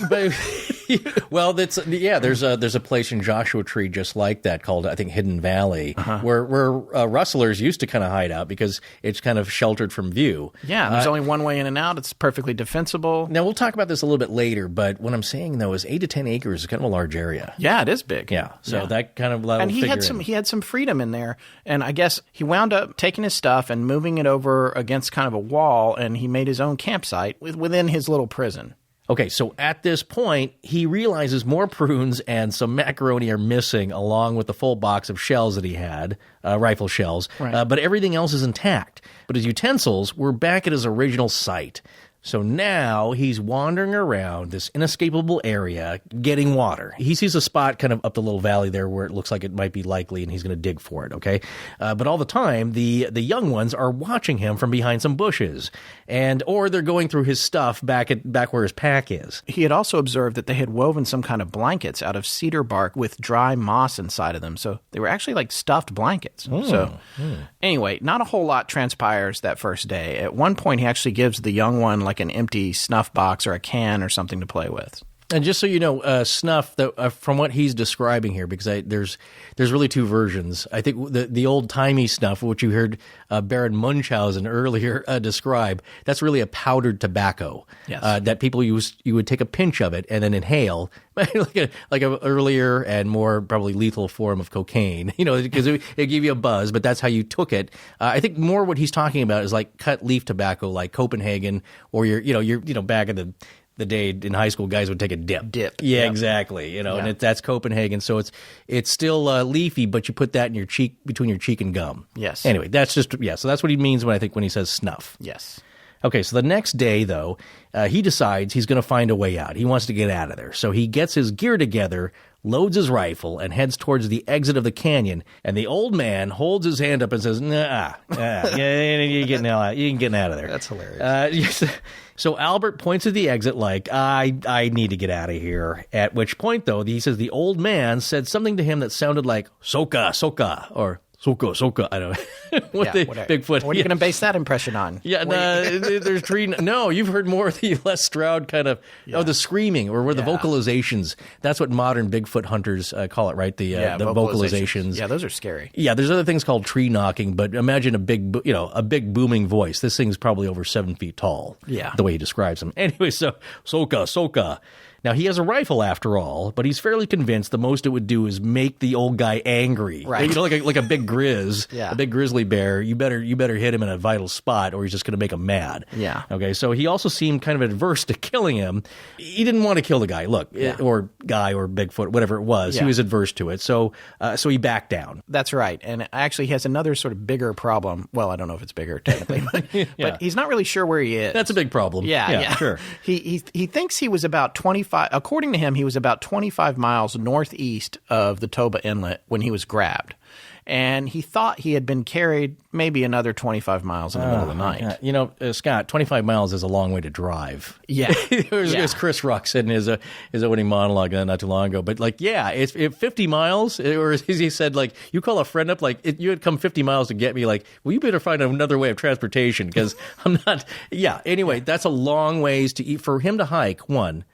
Well, there's a place in Joshua Tree just like that called, I think, Hidden Valley, where rustlers used to kind of hide out because it's kind of sheltered from view. Yeah, there's only one way in and out. It's perfectly defensible. Now, we'll talk about this a little bit later, but what I'm saying, though, is 8 to 10 acres is kind of a large area. Yeah, it is big. Yeah, so that kind of and he had some freedom in there, and I guess he wound up taking his stuff and moving it over against kind of a wall, and he made his own campsite within his little prison. Okay, so at this point, he realizes more prunes and some macaroni are missing, along with the full box of shells that he had, rifle shells. Right. But everything else is intact. But his utensils were back at his original site. So now he's wandering around this inescapable area getting water. He sees a spot kind of up the little valley there where it looks like it might be likely, and he's going to dig for it, okay? But all the time, the young ones are watching him from behind some bushes, or they're going through his stuff back where his pack is. He had also observed that they had woven some kind of blankets out of cedar bark with dry moss inside of them, so they were actually like stuffed blankets. Anyway, not a whole lot transpires that first day. At one point, he actually gives the young one like an empty snuff box or a can or something to play with. And just so you know, snuff, from what he's describing here, because there's really 2 versions. I think the old-timey snuff, which you heard Baron Munchausen earlier describe, that's really a powdered tobacco. Yes. That people you would take a pinch of it and then inhale, like a earlier and more probably lethal form of cocaine, because it gave you a buzz, but that's how you took it. I think more what he's talking about is like cut leaf tobacco, like Copenhagen, or your back in the day in high school, guys would take a dip. Yeah, yep. Exactly. And that's Copenhagen. So it's still leafy, but you put that in your cheek, between your cheek and gum. Yes. Anyway, so that's what he means when he says snuff. Yes. Okay, so the next day, though, he decides he's going to find a way out. He wants to get out of there. So he gets his gear together, loads his rifle, and heads towards the exit of the canyon. And the old man holds his hand up and says, "Nah, you're getting out. You can get out of there." That's hilarious. So Albert points at the exit like, I need to get out of here. At which point, though, he says the old man said something to him that sounded like, "Soka, soka," or "Soka, soka." I don't know. Bigfoot. What are you going to base that impression on? Yeah, there's tree. No, you've heard more of the Les Stroud kind of, the screaming or the vocalizations. That's what modern Bigfoot hunters call it, right? The vocalizations. Yeah, those are scary. Yeah, there's other things called tree knocking, but imagine a big booming voice. This thing's probably over 7 feet tall. Yeah. The way he describes them. Anyway, so Soka, soka. Now, he has a rifle after all, but he's fairly convinced the most it would do is make the old guy angry. Right. Like a big Yeah. a big grizzly bear. You better hit him in a vital spot or he's just going to make him mad. Yeah. Okay, so he also seemed kind of adverse to killing him. He didn't want to kill the guy. Look, or guy or Bigfoot, whatever it was. Yeah. He was adverse to it. So he backed down. That's right. And actually he has another sort of bigger problem. Well, I don't know if it's bigger technically, but he's not really sure where he is. That's a big problem. Yeah. Sure. He thinks he was about 25, according to him, he was about 25 miles northeast of the Toba Inlet when he was grabbed. And he thought he had been carried maybe another 25 miles in the middle of the night. Yeah. Scott, 25 miles is a long way to drive. Yeah. As Chris Rock said in his opening monologue not too long ago. But it's 50 miles, or as he said, you call a friend up, you had come 50 miles to get me, well, you better find another way of transportation because I'm not. Yeah. Anyway, that's a long ways to eat for him to hike, one,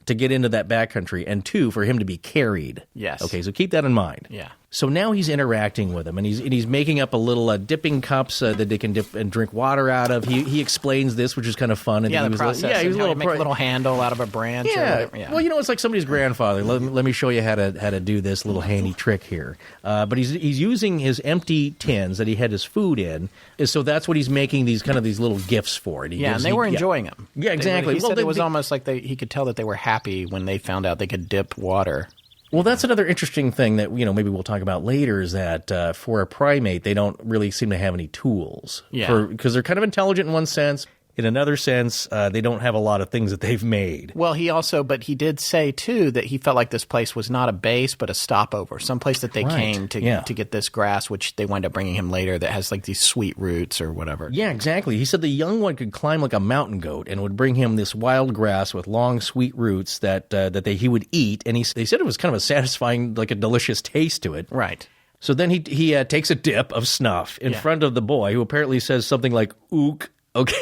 to get into that backcountry, and two, for him to be carried. Yes. Okay, so keep that in mind. Yeah. So now he's interacting with him, and he's making up a little dipping cups that they can dip and drink water out of. He explains this, which is kind of fun. And the process. He was make a little handle out of a branch. Yeah. Or whatever. Yeah. Well, it's like somebody's grandfather. Let me show you how to do this little handy trick here. But he's using his empty tins that he had his food in. So that's what he's making these little gifts for. And they were enjoying them. Yeah, exactly. He said it was almost like he could tell that they were happy when they found out they could dip water. Well, that's another interesting thing that, maybe we'll talk about later is that for a primate, they don't really seem to have any tools. Yeah. Because they're kind of intelligent in one sense. In another sense, they don't have a lot of things that they've made. Well, but he did say, too, that he felt like this place was not a base, but a stopover, someplace that they came to get this grass, which they wind up bringing him later that has these sweet roots or whatever. Yeah, exactly. He said the young one could climb like a mountain goat and would bring him this wild grass with long, sweet roots that he would eat. And they said it was kind of a satisfying, a delicious taste to it. Right. So then he takes a dip of snuff in front of the boy, who apparently says something like, "Ook." Okay.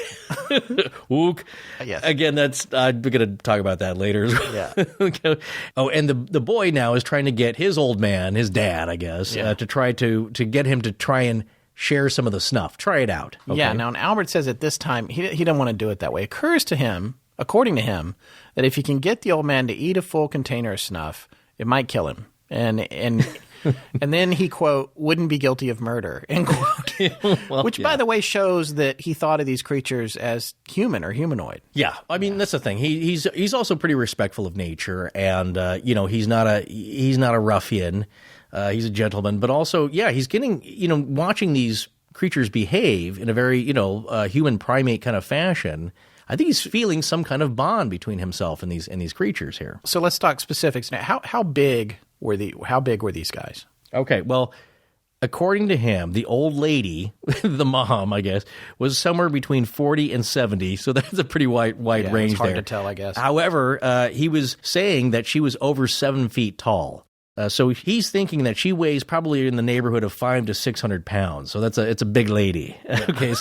Ook. Yes. Again, I'm going to talk about that later. Yeah. Okay. Oh, and the boy now is trying to get his old man, his dad, I guess, to try to get him to try and share some of the snuff. Try it out. Okay? Yeah. Now, Albert says at this time, he doesn't want to do it that way. It occurs to him, according to him, that if he can get the old man to eat a full container of snuff, it might kill him. And then he, quote, wouldn't be guilty of murder, end quote. Which, by the way, shows that he thought of these creatures as human or humanoid. Yeah. I mean, that's the thing. He's also pretty respectful of nature, and, he's not a ruffian. He's a gentleman. But also, he's getting, watching these creatures behave in a very, human primate kind of fashion. I think he's feeling some kind of bond between himself and these creatures here. So let's talk specifics now. How big were these guys? Okay, well, according to him, the old lady, the mom, I guess, was somewhere between 40 and 70. So that's a pretty wide range. It's hard there to tell, I guess. However, he was saying that she was over 7 feet tall. So he's thinking that she weighs probably in the neighborhood of 500 to 600 pounds. So it's a big lady. Yeah. Okay.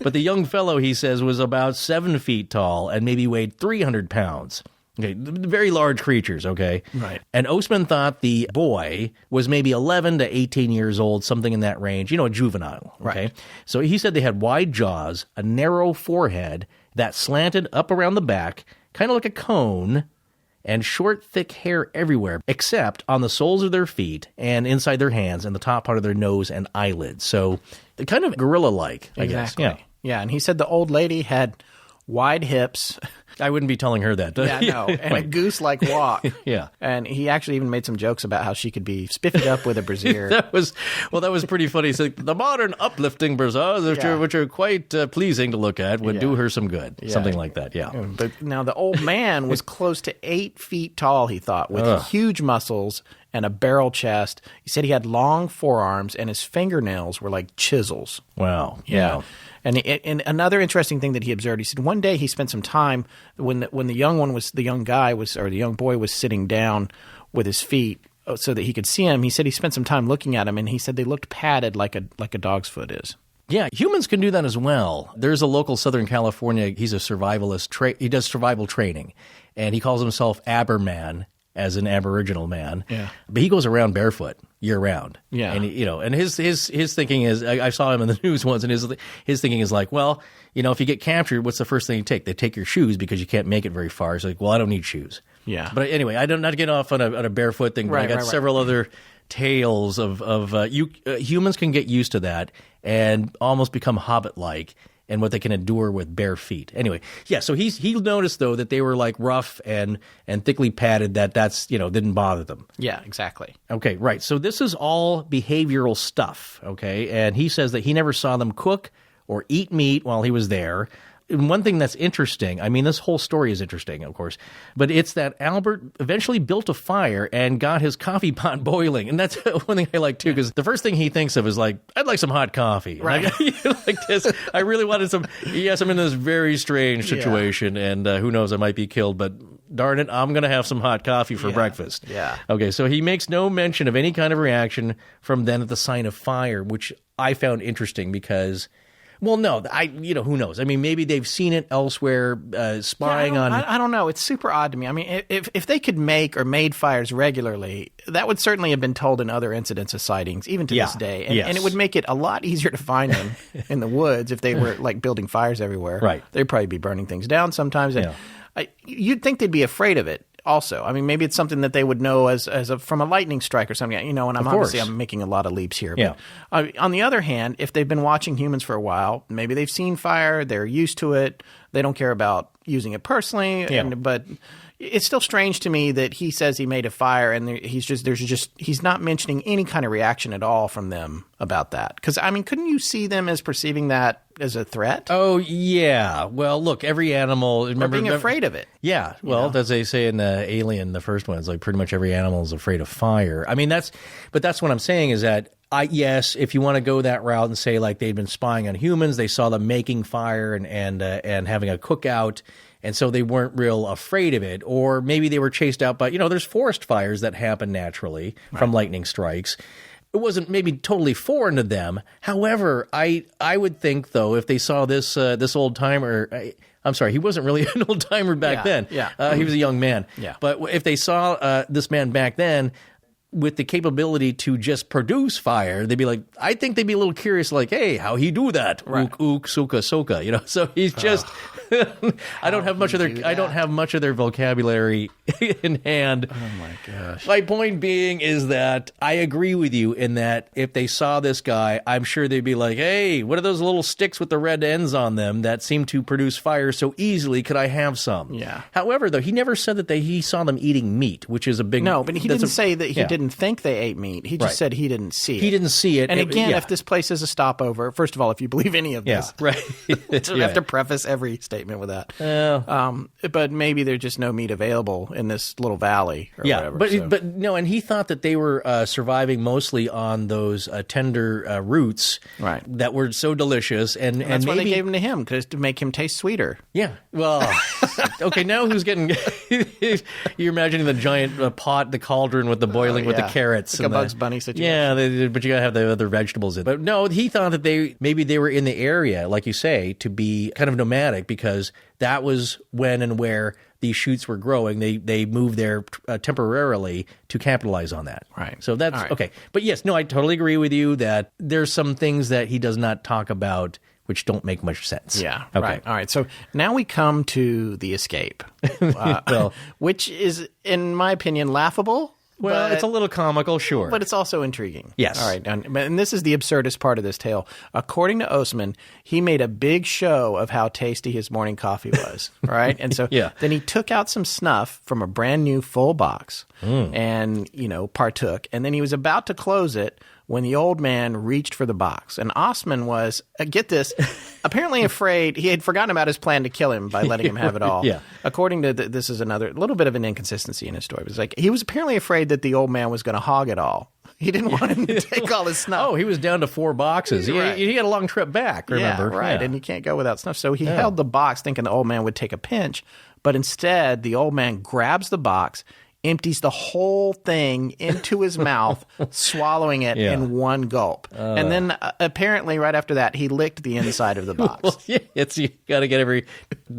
But the young fellow, he says, was about 7 feet tall and maybe weighed 300 pounds. Okay, very large creatures, okay? Right. And Ostman thought the boy was maybe 11 to 18 years old, something in that range, a juvenile, okay? Right. So he said they had wide jaws, a narrow forehead that slanted up around the back, kind of like a cone, and short, thick hair everywhere, except on the soles of their feet and inside their hands and the top part of their nose and eyelids. So kind of gorilla-like, I guess. Yeah, and he said the old lady had wide hips, I wouldn't be telling her that. Yeah, no. And a goose-like walk. Yeah. And he actually even made some jokes about how she could be spiffied up with a brassiere. That was pretty funny. So the modern uplifting brassieres, which are quite pleasing to look at, would do her some good. Yeah. Something like that, yeah. But now the old man was close to 8 feet tall, he thought, with huge muscles and a barrel chest. He said he had long forearms and his fingernails were like chisels. Wow. Yeah. And another interesting thing that he observed, he said one day he spent some time when the young boy was sitting down with his feet so that he could see him. He said he spent some time looking at him, and he said they looked padded like a dog's foot is. Yeah, humans can do that as well. There's a local Southern California, he's a survivalist. He does survival training, and he calls himself Aberman, as an Aboriginal man. Yeah. But he goes around barefoot year round. Yeah. And and his thinking is, I saw him in the news once, and his thinking is like, well, if you get captured, what's the first thing you take? They take your shoes because you can't make it very far. So like, well, I don't need shoes. Yeah. But anyway, I don't not get off on a barefoot thing. But I got several other tales of humans can get used to that and almost become hobbit-like. And what they can endure with bare feet. Anyway, yeah. So he noticed though that they were like rough and thickly padded. That's didn't bother them. Yeah, exactly. Okay, right. So this is all behavioral stuff. Okay, and he says that he never saw them cook or eat meat while he was there. And one thing that's interesting, I mean, this whole story is interesting, of course, but it's that Albert eventually built a fire and got his coffee pot boiling. And that's one thing I like, too, because the first thing he thinks of is like, I'd like some hot coffee. Right. Like this. I really wanted some. Yes, I'm in this very strange situation, and who knows, I might be killed, but darn it, I'm going to have some hot coffee for breakfast. Yeah. Okay, so he makes no mention of any kind of reaction from then at the sign of fire, which I found interesting because... Well, no, who knows? I mean, maybe they've seen it elsewhere, spying on... I don't know. It's super odd to me. I mean, if they could make or made fires regularly, that would certainly have been told in other incidents of sightings, even to this day. And it would make it a lot easier to find them in the woods if they were, like, building fires everywhere. Right. They'd probably be burning things down sometimes. Yeah. You'd think they'd be afraid of it. Also, I mean, maybe it's something that they would know from a lightning strike or something, and I'm making a lot of leaps here. Yeah. But on the other hand, if they've been watching humans for a while, maybe they've seen fire, they're used to it, they don't care about using it personally. Yeah. But it's still strange to me that he says he made a fire and he's not mentioning any kind of reaction at all from them about that. Because, I mean, couldn't you see them as perceiving that as a threat? Oh, yeah. Well, look, every animal... Remember being afraid of it. Yeah. Well, as they say in Alien, the first one, it's like pretty much every animal is afraid of fire. I mean, that's what I'm saying is that, yes, if you want to go that route and say like they'd been spying on humans, they saw them making fire and having a cookout, and so they weren't real afraid of it. Or maybe they were chased out by, there's forest fires that happen naturally from lightning strikes. It wasn't maybe totally foreign to them. However, I would think, though, if they saw this old-timer... I'm sorry, he wasn't really an old-timer back then. Yeah. He was a young man. Yeah. But if they saw this man back then with the capability to just produce fire, they'd be like, I think they'd be a little curious, like, hey, how he do that? Right. Ook, ook, suka, soka. So he's just... I don't have much of their vocabulary in hand. Oh my gosh. My point being is that I agree with you in that if they saw this guy, I'm sure they'd be like, hey, what are those little sticks with the red ends on them that seem to produce fire so easily? Could I have some? Yeah. However, though, he never said that he saw them eating meat, which is a big... No, but he didn't say that he didn't think they ate meat. He just said he didn't see it. He didn't see it. And again, if this place is a stopover, first of all, if you believe any of this, right. You have to preface every statement with that. But maybe there's just no meat available in this little valley or whatever. But no, and he thought that they were surviving mostly on those tender roots that were so delicious. And that's maybe, why they gave them to him, to make him taste sweeter. Yeah. Well, okay, now who's getting... You're imagining the giant pot, the cauldron with the boiling with the carrots. Like a Bugs Bunny situation. Yeah, but you got to have the other vegetables in it. But no, he thought that they were in the area, like you say, to be kind of nomadic because that was when and where these shoots were growing. They moved there temporarily to capitalize on that. Right. So that's okay. But yes, no, I totally agree with you that there's some things that he does not talk about which don't make much sense. Yeah, okay. Right. All right, so now we come to the escape, which is, in my opinion, laughable. Well, it's a little comical, sure. But it's also intriguing. Yes. All right. And this is the absurdest part of this tale. According to Ostman, he made a big show of how tasty his morning coffee was. Right? And so then he took out some snuff from a brand new full box and, partook. And then he was about to close it when the old man reached for the box. And Ostman was, get this, apparently afraid. He had forgotten about his plan to kill him by letting him have it all. According to this is another little bit of an inconsistency in his story. It was like he was apparently afraid that the old man was going to hog it all. He didn't want him to take all his snuff. Oh, he was down to 4 boxes. He had a long trip back, remember? Yeah, right. Yeah. And you can't go without snuff. So he held the box thinking the old man would take a pinch. But instead, the old man grabs the box, empties the whole thing into his mouth, swallowing it in one gulp. And then apparently right after that, he licked the inside of the box. Well, you got to get every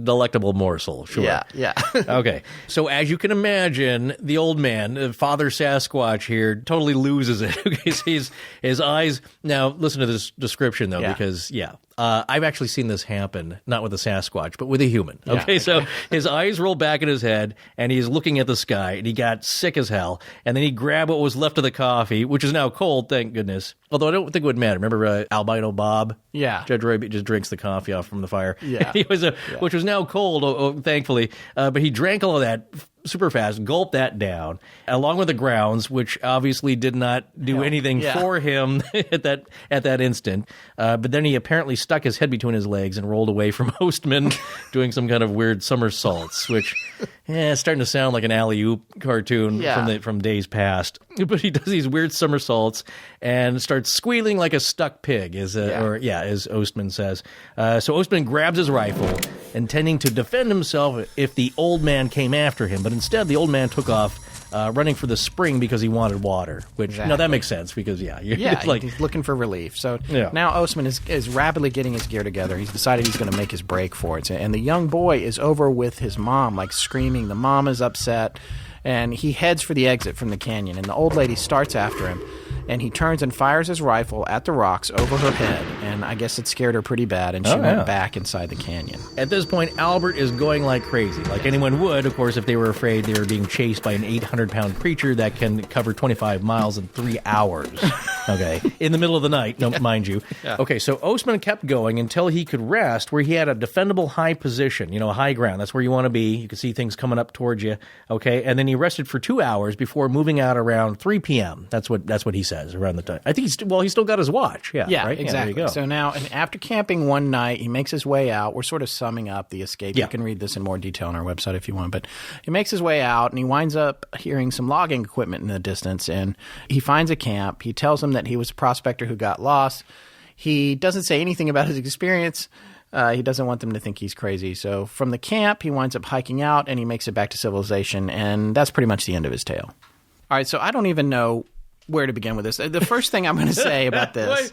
delectable morsel, sure. Yeah. Okay. So as you can imagine, the old man, Father Sasquatch here, totally loses it. His eyes. Now, listen to this description, though, because, I've actually seen this happen, not with a Sasquatch, but with a human. Okay, so his eyes roll back in his head, and he's looking at the sky, and he got sick as hell. And then he grabbed what was left of the coffee, which is now cold, thank goodness. Although I don't think it would matter. Remember Albino Bob? Yeah. Judge Roy just drinks the coffee off from the fire. Yeah. Which was now cold, thankfully. But he drank all of that super fast, gulped that down, along with the grounds, which obviously did not do anything for him at that instant. But then he apparently stuck his head between his legs and rolled away from Ostman, doing some kind of weird somersaults, which it's starting to sound like an alley-oop cartoon from days past. But he does these weird somersaults and starts squealing like a stuck pig, as Ostman says. So Ostman grabs his rifle, intending to defend himself if the old man came after him. But instead, the old man took off, running for the spring because he wanted water. Which that makes sense because he's looking for relief. So now Ostman is rapidly getting his gear together. He's decided he's going to make his break for it. And the young boy is over with his mom, like screaming. The mom is upset, and he heads for the exit from the canyon. And the old lady starts after him. And he turns and fires his rifle at the rocks over her head. And I guess it scared her pretty bad, and she went back inside the canyon. At this point, Albert is going like crazy, like anyone would, of course, if they were afraid they were being chased by an 800-pound creature that can cover 25 miles in 3 hours. Okay, in the middle of the night, mind you. Yeah. Okay, so Ostman kept going until he could rest where he had a defendable high position, a high ground. That's where you want to be. You can see things coming up towards you. Okay, and then he rested for 2 hours before moving out around 3 p.m. That's what he says around the time. I think he still got his watch. Yeah, right? Exactly. There you go. So now, after camping one night, he makes his way out. We're sort of summing up the escape. You can read this in more detail on our website if you want. But he makes his way out, and he winds up hearing some logging equipment in the distance. And he finds a camp. He tells them that he was a prospector who got lost. He doesn't say anything about his experience. He doesn't want them to think he's crazy. So from the camp, he winds up hiking out, and he makes it back to civilization. And that's pretty much the end of his tale. All right, so I don't even know where to begin with this. The first thing I'm going to say about this,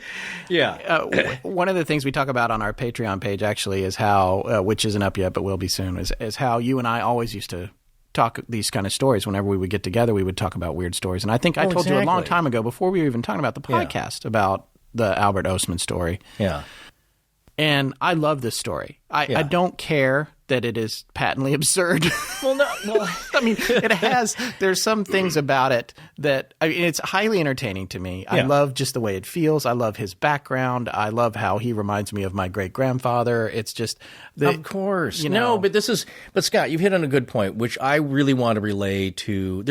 one of the things we talk about on our Patreon page actually is how, which isn't up yet but will be soon, is how you and I always used to talk these kind of stories. Whenever we would get together, we would talk about weird stories. And I think I told you a long time ago, before we were even talking about the podcast, about the Albert Ostman story. Yeah. And I love this story. I don't care that it is patently absurd. I mean, there's some things about it that, it's highly entertaining to me. I love just the way it feels. I love his background. I love how he reminds me of my great-grandfather. It's just... Of course. No, but Scott, you've hit on a good point, which I really want to relay to...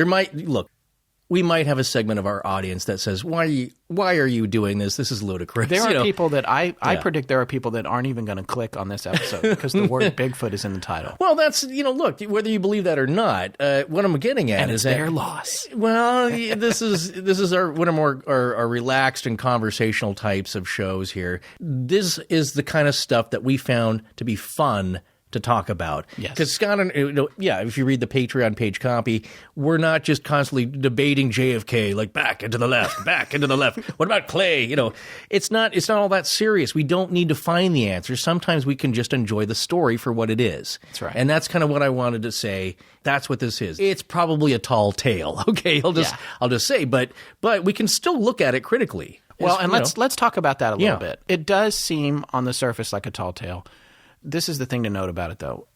we might have a segment of our audience that says, why are you doing this? This is ludicrous. There are people that I predict there are people that aren't even going to click on this episode because the word Bigfoot is in the title. Well, that's, look, whether you believe that or not, what I'm getting at is their loss. Well, this is one of our relaxed and conversational types of shows here. This is the kind of stuff that we found to be fun to talk about. Yes. Because Scott, if you read the Patreon page copy, we're not just constantly debating JFK, like back and to the left, back and to the left. What about Clay? It's not all that serious. We don't need to find the answers. Sometimes we can just enjoy the story for what it is. That's right. And that's kind of what I wanted to say. That's what this is. It's probably a tall tale. Okay. I'll just say, but we can still look at it critically. Well, and let's talk about that a little bit. It does seem on the surface like a tall tale. this is the thing to note about it, though.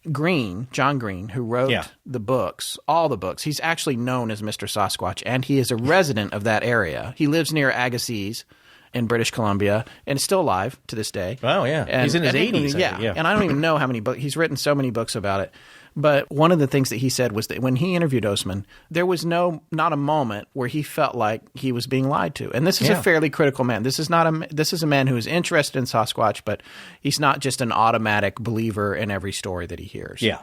John Green, who wrote the books, all the books, he's actually known as Mr. Sasquatch, and he is a resident of that area. He lives near Agassiz in British Columbia and is still alive to this day. Wow, yeah. And he's in his 80s. Yeah, and I don't even know how many books. He's written so many books about it. But one of the things that he said was that when he interviewed Ostman, there was not a moment where he felt like he was being lied to. And this is a fairly critical man. This is a man who is interested in Sasquatch, but he's not just an automatic believer in every story that he hears. Yeah.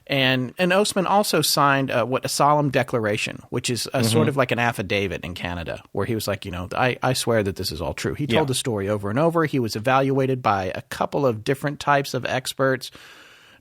And Ostman also signed a solemn declaration, which is sort of like an affidavit in Canada, where he was like, I swear that this is all true. He told the story over and over. He was evaluated by a couple of different types of experts,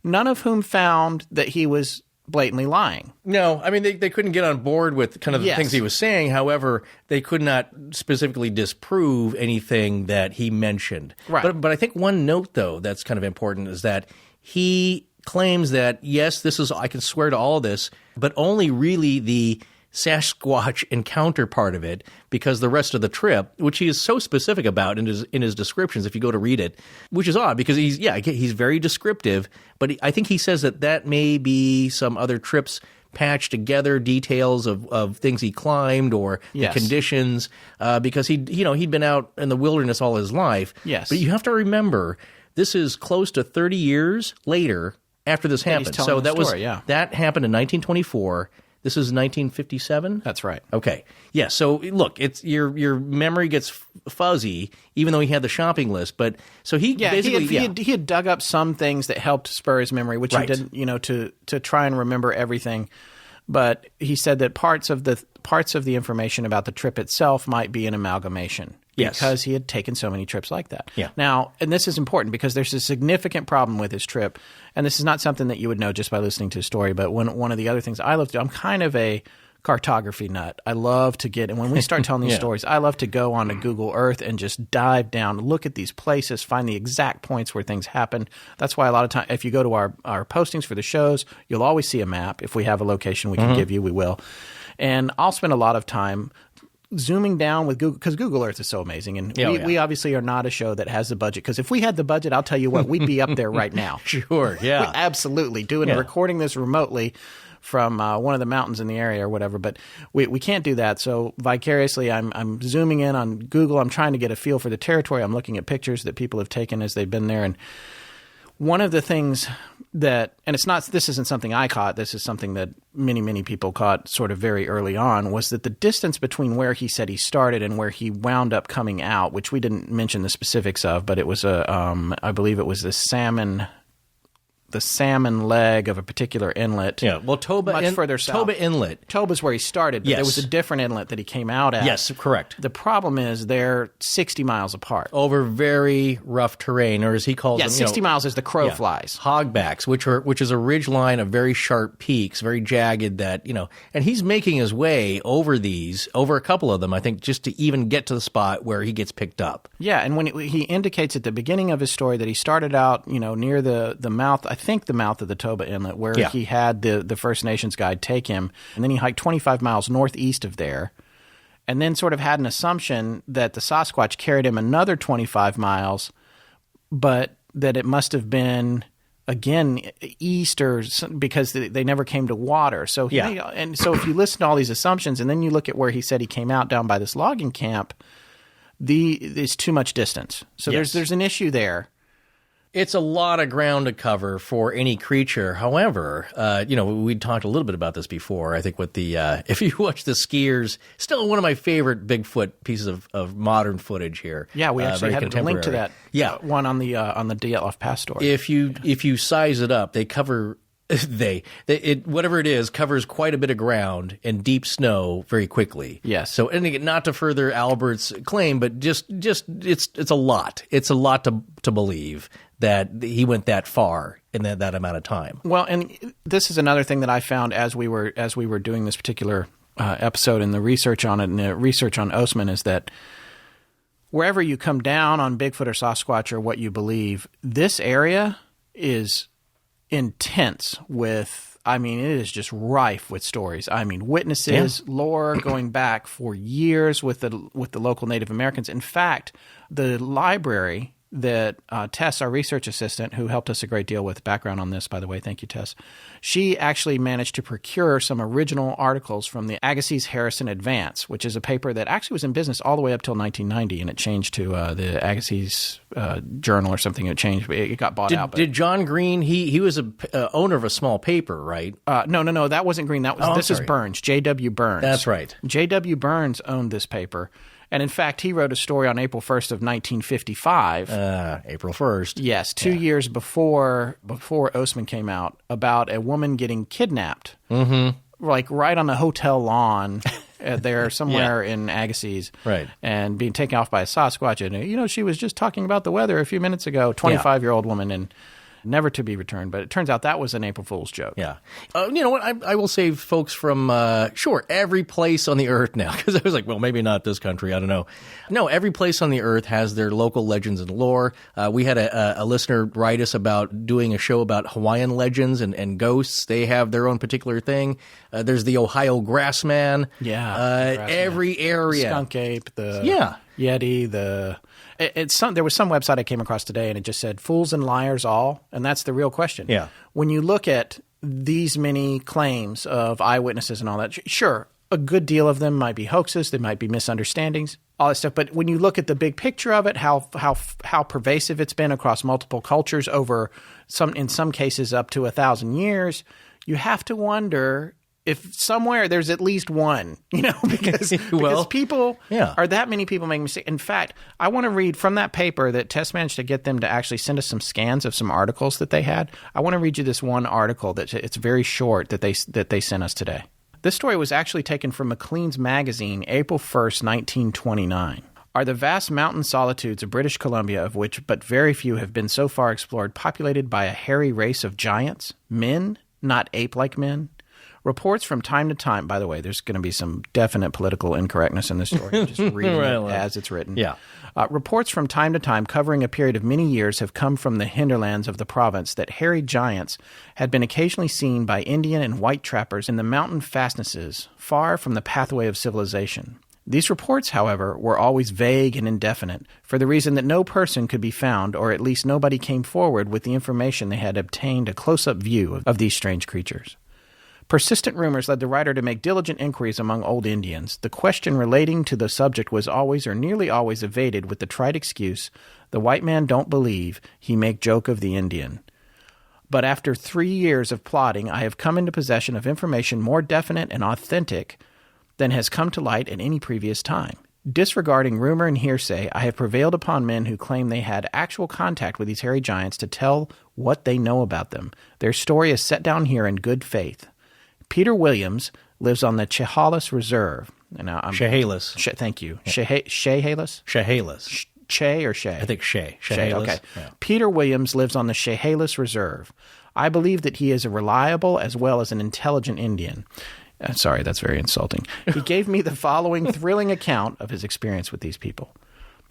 none of whom found that he was blatantly lying. No, I mean, they couldn't get on board with kind of the things he was saying. However, they could not specifically disprove anything that he mentioned. Right. But I think one note, though, that's kind of important is that he claims that, yes, I can swear to all of this, but only really the Sasquatch encounter part of it, because the rest of the trip, which he is so specific about in his descriptions, if you go to read it, which is odd because he's very descriptive, but I think he says that may be some other trips patched together, details of things he climbed or the conditions, because he'd been out in the wilderness all his life. Yes. But you have to remember, this is close to 30 years later after this happened. So that happened in 1924. This is 1957? That's right. Okay. Yeah, so look, it's your memory gets fuzzy, even though he had the shopping list. But so he basically he had dug up some things that helped spur his memory, which he didn't, to try and remember everything. But he said that parts of the information about the trip itself might be an amalgamation. Yes. Because he had taken so many trips like that. Yeah. Now, and this is important because there's a significant problem with his trip, and this is not something that you would know just by listening to his story, but one of the other things I love to do, I'm kind of a cartography nut. I love to and when we start telling these stories, I love to go onto Google Earth and just dive down, look at these places, find the exact points where things happen. That's why a lot of time, if you go to our postings for the shows, you'll always see a map. If we have a location we can give you, we will. And I'll spend a lot of time zooming down with Google, because Google Earth is so amazing. And we obviously are not a show that has the budget, because if we had the budget, I'll tell you what, we'd be up there right now. Sure, yeah. Absolutely. Recording this remotely from one of the mountains in the area or whatever. But we can't do that. So vicariously, I'm zooming in on Google. I'm trying to get a feel for the territory. I'm looking at pictures that people have taken as they've been there. And one of the things that, and this isn't something I caught, this is something that many, many people caught sort of very early on, was that the distance between where he said he started and where he wound up coming out, which we didn't mention the specifics of, but it was I believe it was the salmon leg of a particular inlet. Yeah, well, much further south. Toba Inlet. Toba's where he started, but there was a different inlet that he came out at. Yes, correct. The problem is they're 60 miles apart. Over very rough terrain, or as he calls them, 60 miles as the crow flies. Hogbacks, which is a ridge line of very sharp peaks, very jagged and he's making his way over a couple of them, I think, just to even get to the spot where he gets picked up. Yeah, and when he indicates at the beginning of his story that he started out, near the mouth, I think the mouth of the Toba Inlet, where he had the First Nations guide take him, and then he hiked 25 miles northeast of there, and then sort of had an assumption that the Sasquatch carried him another 25 miles, but that it must have been, again, east because they never came to water. So and so if you listen to all these assumptions, and then you look at where he said he came out down by this logging camp, there's too much distance. So there's an issue there. It's a lot of ground to cover for any creature. However, we talked a little bit about this before. I think with the if you watch the skiers, still one of my favorite Bigfoot pieces of modern footage here. Yeah, we actually had a link to that. One on the Dyatlov Pass story. If you size it up, they cover. Whatever it is covers quite a bit of ground and deep snow very quickly. Yes. So, and again, not to further Albert's claim, but just it's a lot. It's a lot to believe that he went that far in that amount of time. Well, and this is another thing that I found as we were doing this particular episode and the research on it, and the research on Ostman, is that wherever you come down on Bigfoot or Sasquatch or what you believe, this area is intense with, it is just rife with stories. Witnesses, lore going back for years with the local Native Americans. In fact, the library that Tess, our research assistant, who helped us a great deal with background on this, by the way, thank you, Tess, she actually managed to procure some original articles from the Agassiz Harrison Advance, which is a paper that actually was in business all the way up till 1990, and it changed to the Agassiz Journal or something. It changed. It got bought out. But did John Green, he was a owner of a small paper, right? No, that wasn't Green. This is Burns, J.W. Burns. That's right. J.W. Burns owned this paper. And in fact, he wrote a story on April 1st of 1955. April 1st. Yes, 2 years before Ostman came out, about a woman getting kidnapped, like right on the hotel lawn there somewhere in Agassiz, right, and being taken off by a Sasquatch. And, she was just talking about the weather a few minutes ago, 25-year-old woman, and never to be returned. But it turns out that was an April Fool's joke. Yeah. You know what? I will save folks from, every place on the earth now. Because I was like, well, maybe not this country. I don't know. No, every place on the earth has their local legends and lore. We had a listener write us about doing a show about Hawaiian legends and ghosts. They have their own particular thing. There's the Ohio Grassman. Yeah. Every area. Skunk ape, the Yeti, there was some website I came across today, and it just said "fools and liars all," and that's the real question. Yeah. When you look at these many claims of eyewitnesses and all that, sure, a good deal of them might be hoaxes, they might be misunderstandings, all that stuff. But when you look at the big picture of it, how pervasive it's been across multiple cultures over in some cases up to 1,000 years, you have to wonder if somewhere there's at least one, because people are that many people making mistakes. In fact, I want to read from that paper that Tess managed to get them to actually send us some scans of some articles that they had. I want to read you this one article that it's very short that they sent us today. This story was actually taken from Maclean's magazine, April 1st, 1929. Are the vast mountain solitudes of British Columbia, of which but very few have been so far explored, populated by a hairy race of giants, men, not ape-like men? Reports from time to time, by the way, there's going to be some definite political incorrectness in this story. I'm just reading it as it's written. Yeah. Reports from time to time covering a period of many years have come from the hinterlands of the province that hairy giants had been occasionally seen by Indian and white trappers in the mountain fastnesses far from the pathway of civilization. These reports, however, were always vague and indefinite, for the reason that no person could be found, or at least nobody came forward with the information they had obtained a close-up view of these strange creatures. Persistent rumors led the writer to make diligent inquiries among old Indians. The question relating to the subject was always or nearly always evaded with the trite excuse, "The white man don't believe, he make joke of the Indian." But after 3 years of plodding, I have come into possession of information more definite and authentic than has come to light at any previous time. Disregarding rumor and hearsay, I have prevailed upon men who claim they had actual contact with these hairy giants to tell what they know about them. Their story is set down here in good faith. Peter Williams lives on the Chehalis Reserve. Chehalis. Thank you. Chehalis? Chehalis. Che or Che? I think Che. Okay. Yeah. Peter Williams lives on the Chehalis Reserve. I believe that he is a reliable as well as an intelligent Indian. Sorry, that's very insulting. He gave me the following thrilling account of his experience with these people.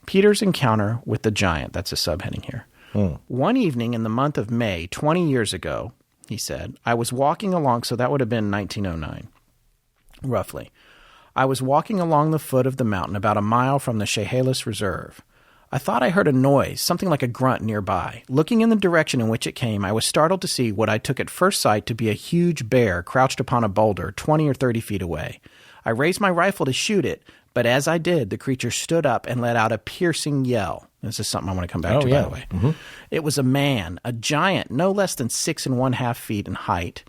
Peter's encounter with the giant. That's a subheading here. One evening in the month of May, 20 years ago, he said, I was walking along, so that would have been 1909, roughly. I was walking along the foot of the mountain about a mile from the Chehalis Reserve. I thought I heard a noise, something like a grunt nearby. Looking in the direction in which it came, I was startled to see what I took at first sight to be a huge bear crouched upon a boulder 20 or 30 feet away. I raised my rifle to shoot it, but as I did, the creature stood up and let out a piercing yell. This is something I want to come back to, by the way. Mm-hmm. It was a man, a giant, no less than 6 1/2 feet in height,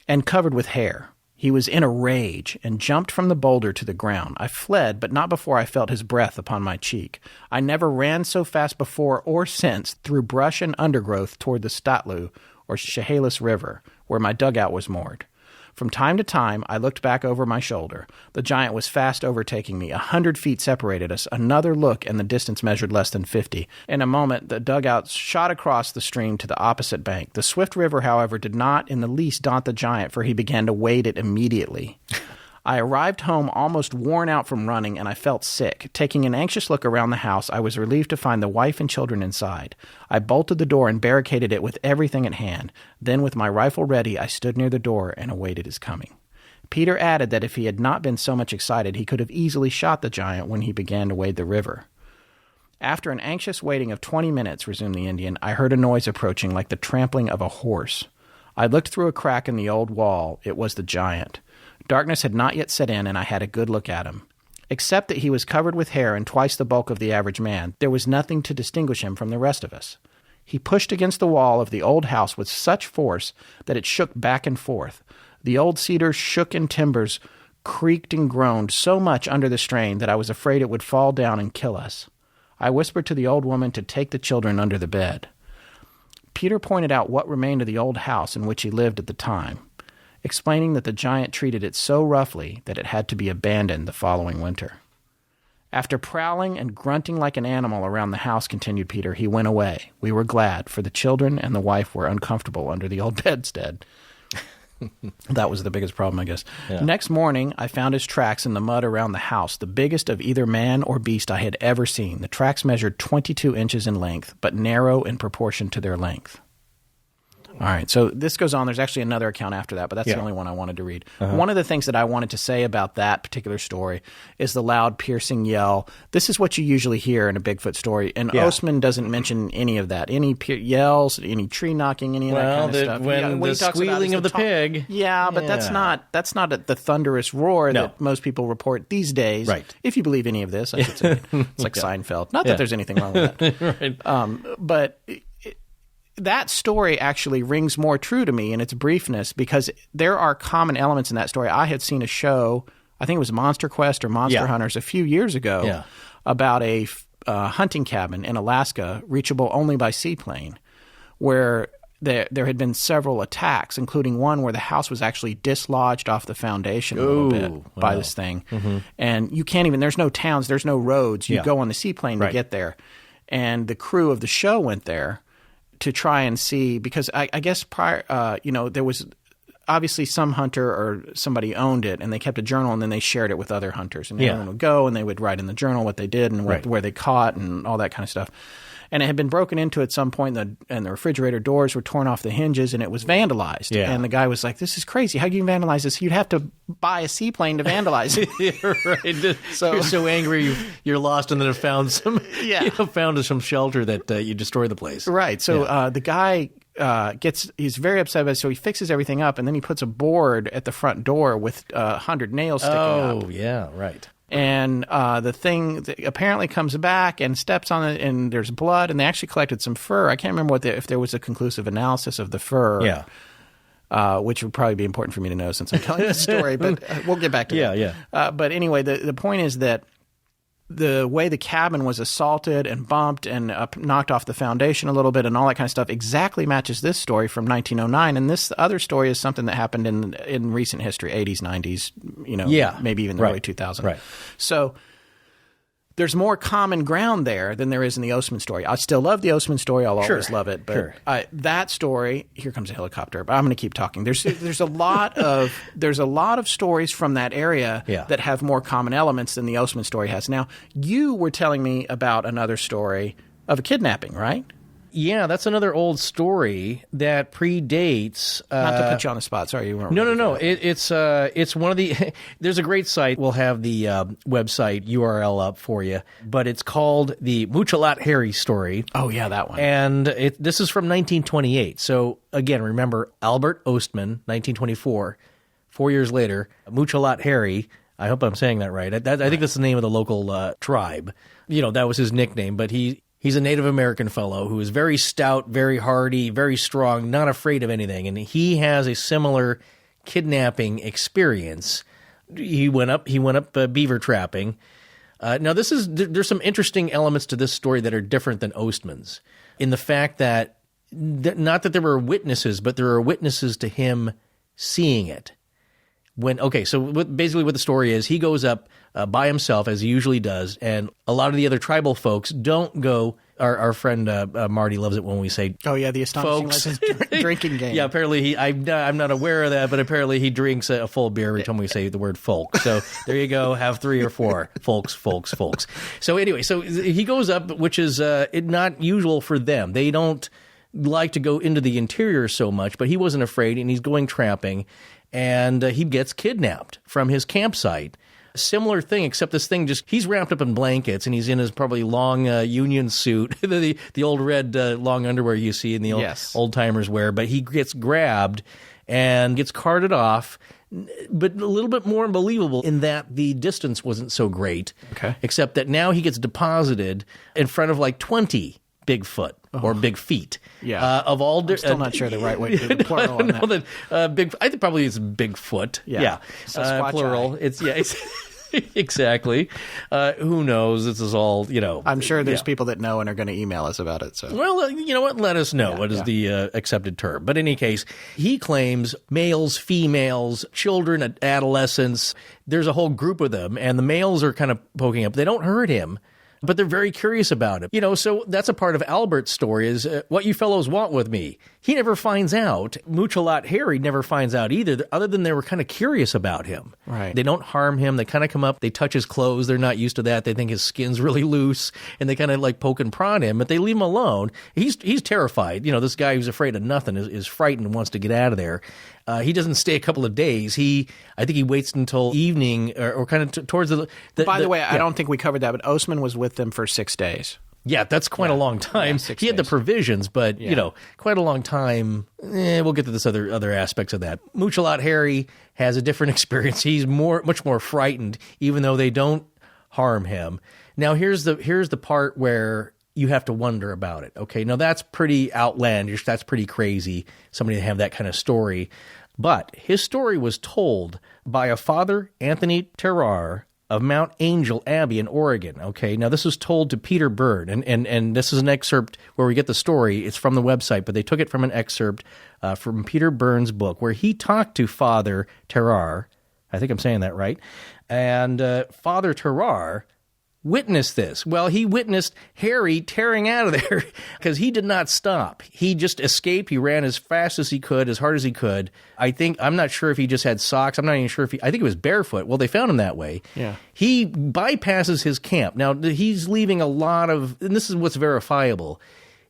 and covered with hair. He was in a rage and jumped from the boulder to the ground. I fled, but not before I felt his breath upon my cheek. I never ran so fast before or since through brush and undergrowth toward the Statlu, or Chehalis River, where my dugout was moored. From time to time, I looked back over my shoulder. The giant was fast overtaking me. 100 feet separated us. Another look, and the distance measured less than 50. In a moment, the dugout shot across the stream to the opposite bank. The swift river, however, did not in the least daunt the giant, for he began to wade it immediately. I arrived home almost worn out from running, and I felt sick. Taking an anxious look around the house, I was relieved to find the wife and children inside. I bolted the door and barricaded it with everything at hand. Then, with my rifle ready, I stood near the door and awaited his coming. Peter added that if he had not been so much excited, he could have easily shot the giant when he began to wade the river. After an anxious waiting of 20 minutes, resumed the Indian, I heard a noise approaching like the trampling of a horse. I looked through a crack in the old wall. It was the giant. Darkness had not yet set in, and I had a good look at him. Except that he was covered with hair and twice the bulk of the average man, there was nothing to distinguish him from the rest of us. He pushed against the wall of the old house with such force that it shook back and forth. The old cedars shook and timbers creaked and groaned so much under the strain that I was afraid it would fall down and kill us. I whispered to the old woman to take the children under the bed. Peter pointed out what remained of the old house in which he lived at the time, explaining that the giant treated it so roughly that it had to be abandoned the following winter. After prowling and grunting like an animal around the house, continued Peter, he went away. We were glad, for the children and the wife were uncomfortable under the old bedstead. That was the biggest problem, I guess. Yeah. Next morning, I found his tracks in the mud around the house, the biggest of either man or beast I had ever seen. The tracks measured 22 inches in length, but narrow in proportion to their length. All right, so this goes on. There's actually another account after that, but that's the only one I wanted to read. One of the things that I wanted to say about that particular story is the loud, piercing yell. This is what you usually hear in a Bigfoot story, and Ostman doesn't mention any of that. Any yells, any tree knocking, any of that kind of stuff. When the squealing of the pig. Yeah, but that's not the thunderous roar that most people report these days. Right. If you believe any of this, I should say. It's like Seinfeld. Not that there's anything wrong with that. Right. But that story actually rings more true to me in its briefness because there are common elements in that story. I had seen a show, I think it was Monster Quest or Monster Hunters a few years ago about a hunting cabin in Alaska reachable only by seaplane where there had been several attacks, including one where the house was actually dislodged off the foundation a little bit by this thing. Mm-hmm. And you can't even – there's no towns, there's no roads. You go on the seaplane to get there. And the crew of the show went there to try and see, because I guess prior, there was obviously some hunter or somebody owned it, and they kept a journal, and then they shared it with other hunters, and everyone would go and they would write in the journal what they did and where they caught and all that kind of stuff. And it had been broken into at some point, and the refrigerator doors were torn off the hinges, and it was vandalized. Yeah. And the guy was like, "This is crazy. How do you vandalize this? You'd have to buy a seaplane to vandalize it." Right. So you're so angry you're lost, and then have found some some shelter that you destroy the place. Right. So the guy he's very upset about it, so he fixes everything up, and then he puts a board at the front door with 100 nails sticking up. Oh, yeah, right. And the thing apparently comes back and steps on it, and there's blood, and they actually collected some fur. I can't remember if there was a conclusive analysis of the fur, which would probably be important for me to know since I'm telling this story, but we'll get back to that. But anyway, the point is that the way the cabin was assaulted and bumped and knocked off the foundation a little bit and all that kind of stuff exactly matches this story from 1909. And this other story is something that happened in recent history, 80s, 90s, maybe even the early 2000s. Right. So there's more common ground there than there is in the Ostman story. I still love the Ostman story. I'll always love it. But that story, here comes a helicopter, but I'm going to keep talking. There's a lot of stories from that area that have more common elements than the Ostman story has. Now, you were telling me about another story of a kidnapping, right? Yeah, that's another old story that predates. Not to put you on the spot. Sorry, you weren't. No. It's one of the. There's a great site. We'll have the website URL up for you, but it's called the Muchalat Harry story. Oh yeah, that one. And this is from 1928. So again, remember Albert Ostman, 1924. 4 years later, Muchalat Harry. I hope I'm saying that right. I think that's the name of the local tribe. That was his nickname, but He's a Native American fellow who is very stout, very hardy, very strong, not afraid of anything. And he has a similar kidnapping experience. He went up beaver trapping. Now, there's some interesting elements to this story that are different than Ostman's in the fact that not that there were witnesses, but there are witnesses to him seeing it. Basically what the story is, he goes up by himself, as he usually does, and a lot of the other tribal folks don't go. Our friend Marty loves it when we say, "Oh yeah, the astonishing drinking game." Yeah, apparently I'm not aware of that, but apparently he drinks a full beer every time we say the word folk. So there you go, have 3 or 4 folks. So anyway, so he goes up, which is not usual for them. They don't like to go into the interior so much, but he wasn't afraid, and he's going tramping. And he gets kidnapped from his campsite Similar thing, except this thing he's wrapped up in blankets and he's in his probably long union suit, the old red long underwear you see in the old timers wear, but he gets grabbed and gets carted off, but a little bit more unbelievable in that the distance wasn't so great, except that now he gets deposited in front of like 20 Bigfoot or big feet. Of all I'm still not sure the right way to do the plural on that. I think probably it's Bigfoot. Sasquatch plural. It's exactly. Who knows? This is all, I'm sure there's people that know and are going to email us about it. So, well, you know what? Let us know what is the accepted term. But in any case, he claims males, females, children, adolescents. There's a whole group of them, and the males are kind of poking up. They don't hurt him, but they're very curious about it. So that's a part of Albert's story is what you fellows want with me. He never finds out. Much-a-lot Harry never finds out either, other than they were kind of curious about him. Right. They don't harm him. They kind of come up. They touch his clothes. They're not used to that. They think his skin's really loose, and they kind of like poke and prod him, but they leave him alone. He's terrified. This guy who's afraid of nothing is frightened and wants to get out of there. He doesn't stay a couple of days. I think he waits until evening or kind of towards the By the way, I don't think we covered that, but Ostman was with them for 6 days. Yeah, that's quite a long time. He had the provisions, but, quite a long time. We'll get to this other aspects of that. Much-a-lot Harry has a different experience. He's much more frightened, even though they don't harm him. Now, here's the part where you have to wonder about it. Okay, now that's pretty outlandish. That's pretty crazy, somebody to have that kind of story. But his story was told by a Father Anthony Terrar of Mount Angel Abbey in Oregon. Okay, now this was told to Peter Byrne, and this is an excerpt where we get the story. It's from the website, but they took it from an excerpt from Peter Byrne's book, where he talked to Father Terrar. I think I'm saying that right. And Father Terrar witnessed this. Well, he witnessed Harry tearing out of there because he did not stop. He just escaped. He ran as fast as he could, as hard as he could. I'm not sure if he just had socks. I'm not even sure I think he was barefoot. Well, they found him that way. Yeah. He bypasses his camp. Now, he's leaving a lot of, and this is what's verifiable.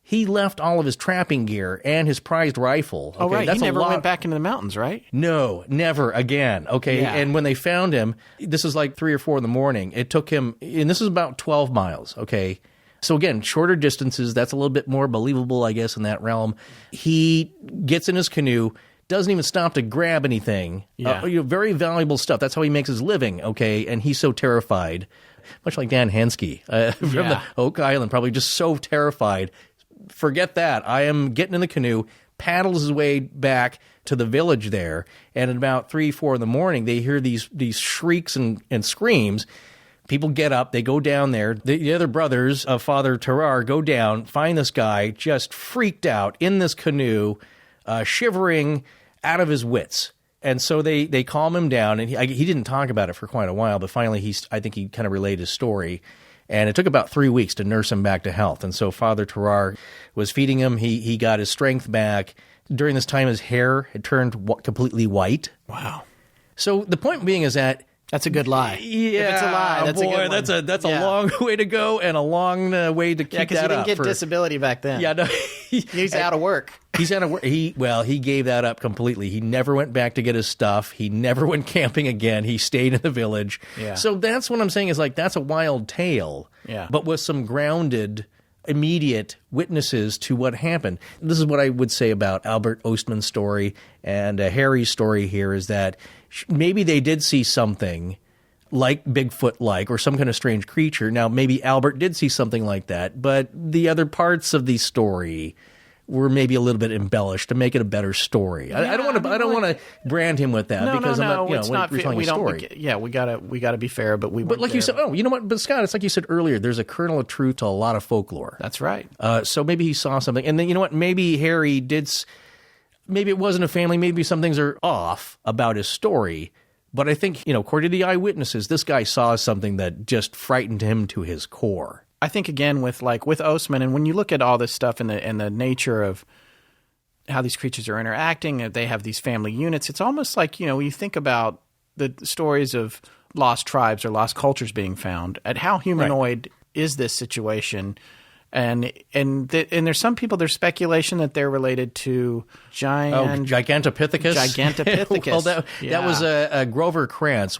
He left all of his trapping gear and his prized rifle. Okay? Oh, right. He never went back into the mountains, right? No, never again. Okay. Yeah. And when they found him, this is like 3 or 4 in the morning. It took him, and this is about 12 miles. Okay. So again, shorter distances. That's a little bit more believable, I guess, in that realm. He gets in his canoe, doesn't even stop to grab anything. Very valuable stuff. That's how he makes his living. Okay. And he's so terrified, much like Dan Hensky from the Oak Island, probably just so terrified. Forget that. I am getting in the canoe, paddles his way back to the village there, and at about 3, 4 in the morning, they hear these shrieks and screams. People get up, they go down there. The other brothers of Father Terrar go down, find this guy just freaked out in this canoe, shivering out of his wits. And so they calm him down, and he didn't talk about it for quite a while, but finally I think he kind of relayed his story. And it took about 3 weeks to nurse him back to health. And so Father Terrar was feeding him. He got his strength back. During this time, his hair had turned completely white. Wow. So the point being is that that's a good lie. Yeah, if it's a lie, that's a good one. That's a long way to go and a long way to keep that up. Yeah, because he didn't get disability back then. Yeah, no. He's out of work. He's out of work. He gave that up completely. He never went back to get his stuff. He never went camping again. He stayed in the village. Yeah. So that's what I'm saying is like that's a wild tale. Yeah. But with some grounded, immediate witnesses to what happened. This is what I would say about Albert Ostman's story and Harry's story here is that maybe they did see something like Bigfoot-like or some kind of strange creature. Now, maybe Albert did see something like that, but the other parts of the story were maybe a little bit embellished to make it a better story. Yeah, I don't want to brand him with that because I'm not, it's not we're telling a story. We gotta be fair, but like there. You said, you know what? But Scott, it's like you said earlier. There's a kernel of truth to a lot of folklore. That's right. So maybe he saw something, and then you know what? Maybe Harry did. Maybe it wasn't a family. Maybe some things are off about his story. But I think, according to the eyewitnesses, this guy saw something that just frightened him to his core. I think, again, with Ostman, and when you look at all this stuff and the nature of how these creatures are interacting, they have these family units, it's almost like, when you think about the stories of lost tribes or lost cultures being found, at how humanoid is this situation, And there's some people, there's speculation that they're related to Gigantopithecus. Gigantopithecus. Well, that was Grover Krantz,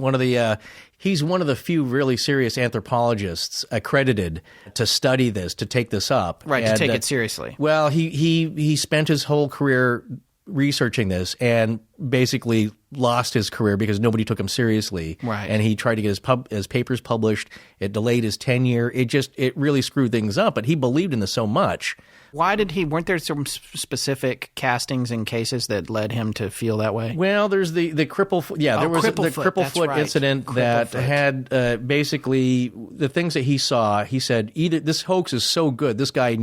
he's one of the few really serious anthropologists accredited to study this, to take this up. Right, to take it seriously. Well, he spent his whole career researching this and basically lost his career because nobody took him seriously. Right. And he tried to get his papers published. It delayed his tenure. It really screwed things up, but he believed in this so much. Why weren't there some specific castings and cases that led him to feel that way? Well, there's the cripple foot. Yeah, there was the cripple foot incident that had basically the things that he saw. He said, either this hoax is so good, this guy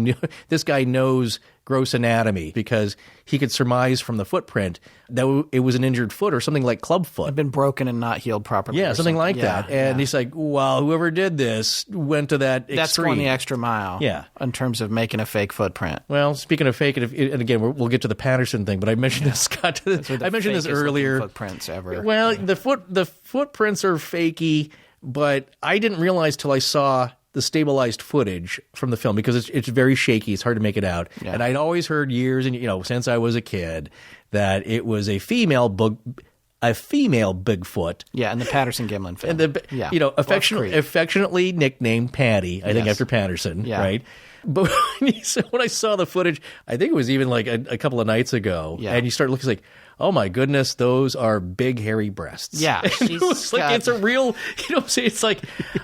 knows gross anatomy, because he could surmise from the footprint that it was an injured foot or something like clubfoot. Had been broken and not healed properly. Yeah, something like that. And he's like, well, whoever did this went to that extreme. That's going the extra mile. Yeah. In terms of making a fake footprint. Well, speaking of fake, and again, we'll get to the Patterson thing, but I mentioned this. I mentioned this earlier. Footprints ever. Well, the footprints are fakey, but I didn't realize till I saw the stabilized footage from the film, because it's very shaky. It's hard to make it out. Yeah. And I'd always heard years and since I was a kid that it was a female Bigfoot. Yeah, in the Patterson-Gimlin film. And affectionately nicknamed Patty, I think after Patterson, right? But when I saw the footage, I think it was even like a couple of nights ago, and you start looking like, oh my goodness, those are big hairy breasts. Yeah, it's a real. It's like,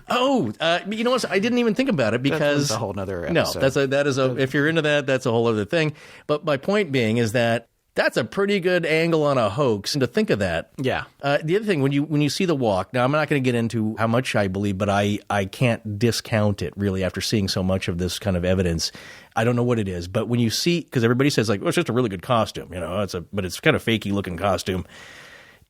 what? I didn't even think about it because that's a whole nother episode. No, that is if you're into that, that's a whole other thing. But my point being is that that's a pretty good angle on a hoax, and to think of that. Yeah. The other thing, when you see the walk, now I'm not going to get into how much I believe, but I can't discount it really after seeing so much of this kind of evidence. I don't know what it is, but when you see, because everybody says like, well, it's just a really good costume, but it's kind of fakey looking costume.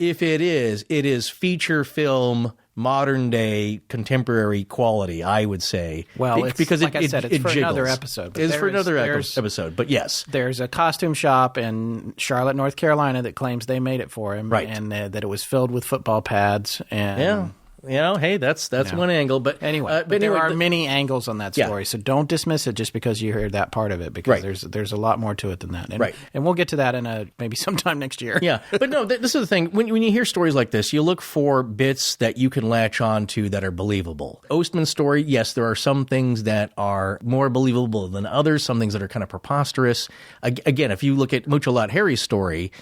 If it is feature film, modern day, contemporary quality, I would say. Well, because like I said, it's for another episode. It's for another episode, but yes. There's a costume shop in Charlotte, North Carolina that claims they made it for him. Right. And that it was filled with football pads. And hey, that's one angle. But anyway, there are many angles on that story, so don't dismiss it just because you heard that part of it, because there's a lot more to it than that. And, and we'll get to that in maybe sometime next year. Yeah, but no, this is the thing. When you hear stories like this, you look for bits that you can latch on to that are believable. Ostman's story, yes, there are some things that are more believable than others, some things that are kind of preposterous. Again, if you look at Mucho-Lot Harry's story,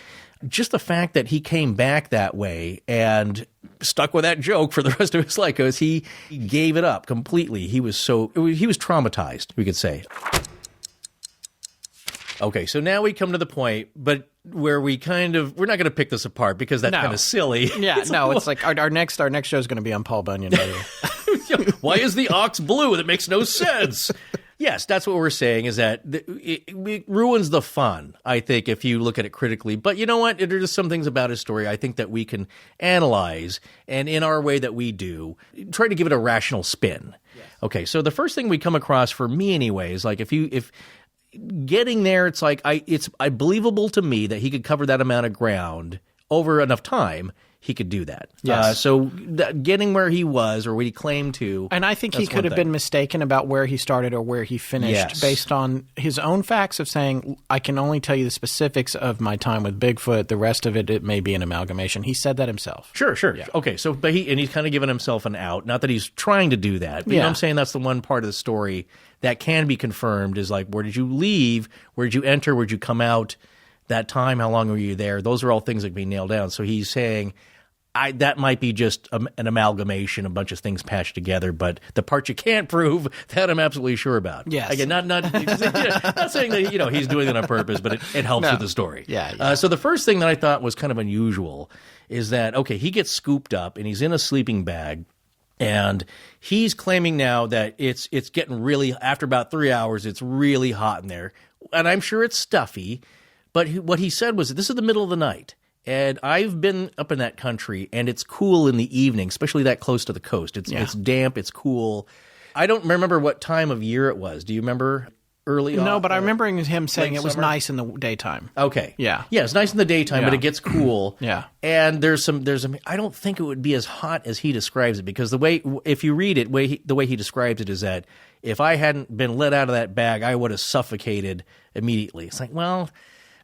just the fact that he came back that way and stuck with that joke for the rest of his life, because he gave it up completely. He was traumatized, we could say. Okay, so now we come to the point, but where we're not going to pick this apart because that's kind of silly. Yeah, it's like our next show is going to be on Paul Bunyan. Why is the ox blue? That makes no sense. Yes, that's what we're saying, is that it ruins the fun, I think, if you look at it critically. But you know what? There are just some things about his story I think that we can analyze, and in our way that we do, try to give it a rational spin. Yes. Okay, so the first thing we come across, for me anyway, is like if getting there, it's like it's believable to me that he could cover that amount of ground over enough time. He could do that. Yes. So getting where he was, or what he claimed to. And I think he could have been mistaken about where he started or where he finished based on his own facts of saying, I can only tell you the specifics of my time with Bigfoot. The rest of it may be an amalgamation. He said that himself. Sure. Yeah. Okay. So, but he's kind of given himself an out. Not that he's trying to do that. But you know what I'm saying? That's the one part of the story that can be confirmed, is like, where did you leave? Where did you enter? Where did you come out? That time, how long were you there? Those are all things that can be nailed down. So he's saying, that might be just an amalgamation, a bunch of things patched together, but the part you can't prove, that I'm absolutely sure about. Yes. Again, not saying that he's doing it on purpose, but it helps with the story. Yeah. So the first thing that I thought was kind of unusual is that, okay, he gets scooped up and he's in a sleeping bag, and he's claiming now that it's getting really, after about 3 hours, it's really hot in there, and I'm sure it's stuffy, but what he said was, this is the middle of the night. And I've been up in that country, and it's cool in the evening, especially that close to the coast. It's damp, it's cool. I don't remember what time of year it was. Do you remember? early on? No, but I remember him saying late it was summer? nice in the daytime. Okay. Yeah. Yeah, it's nice in the daytime, Yeah. but it gets cool. Yeah. And I don't think it would be as hot as he describes it, because if you read it, the way he describes it is that if I hadn't been let out of that bag, I would have suffocated immediately. It's like, well,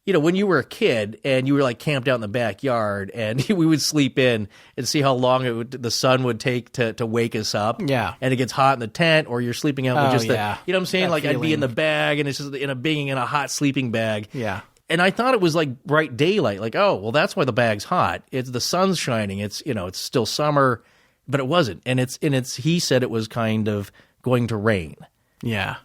when you were a kid and you were like camped out in the backyard and we would sleep in and see how long the sun would take to wake us up. Yeah. And it gets hot in the tent, or you're sleeping out with just you know what I'm saying? That like I'd be feeling. in the bag and it's just being in a hot sleeping bag. Yeah. And I thought it was like bright daylight. Like, oh, well, that's why the bag's hot. It's the sun's shining. It's, it's still summer, but it wasn't. And he said it was kind of going to rain. Yeah.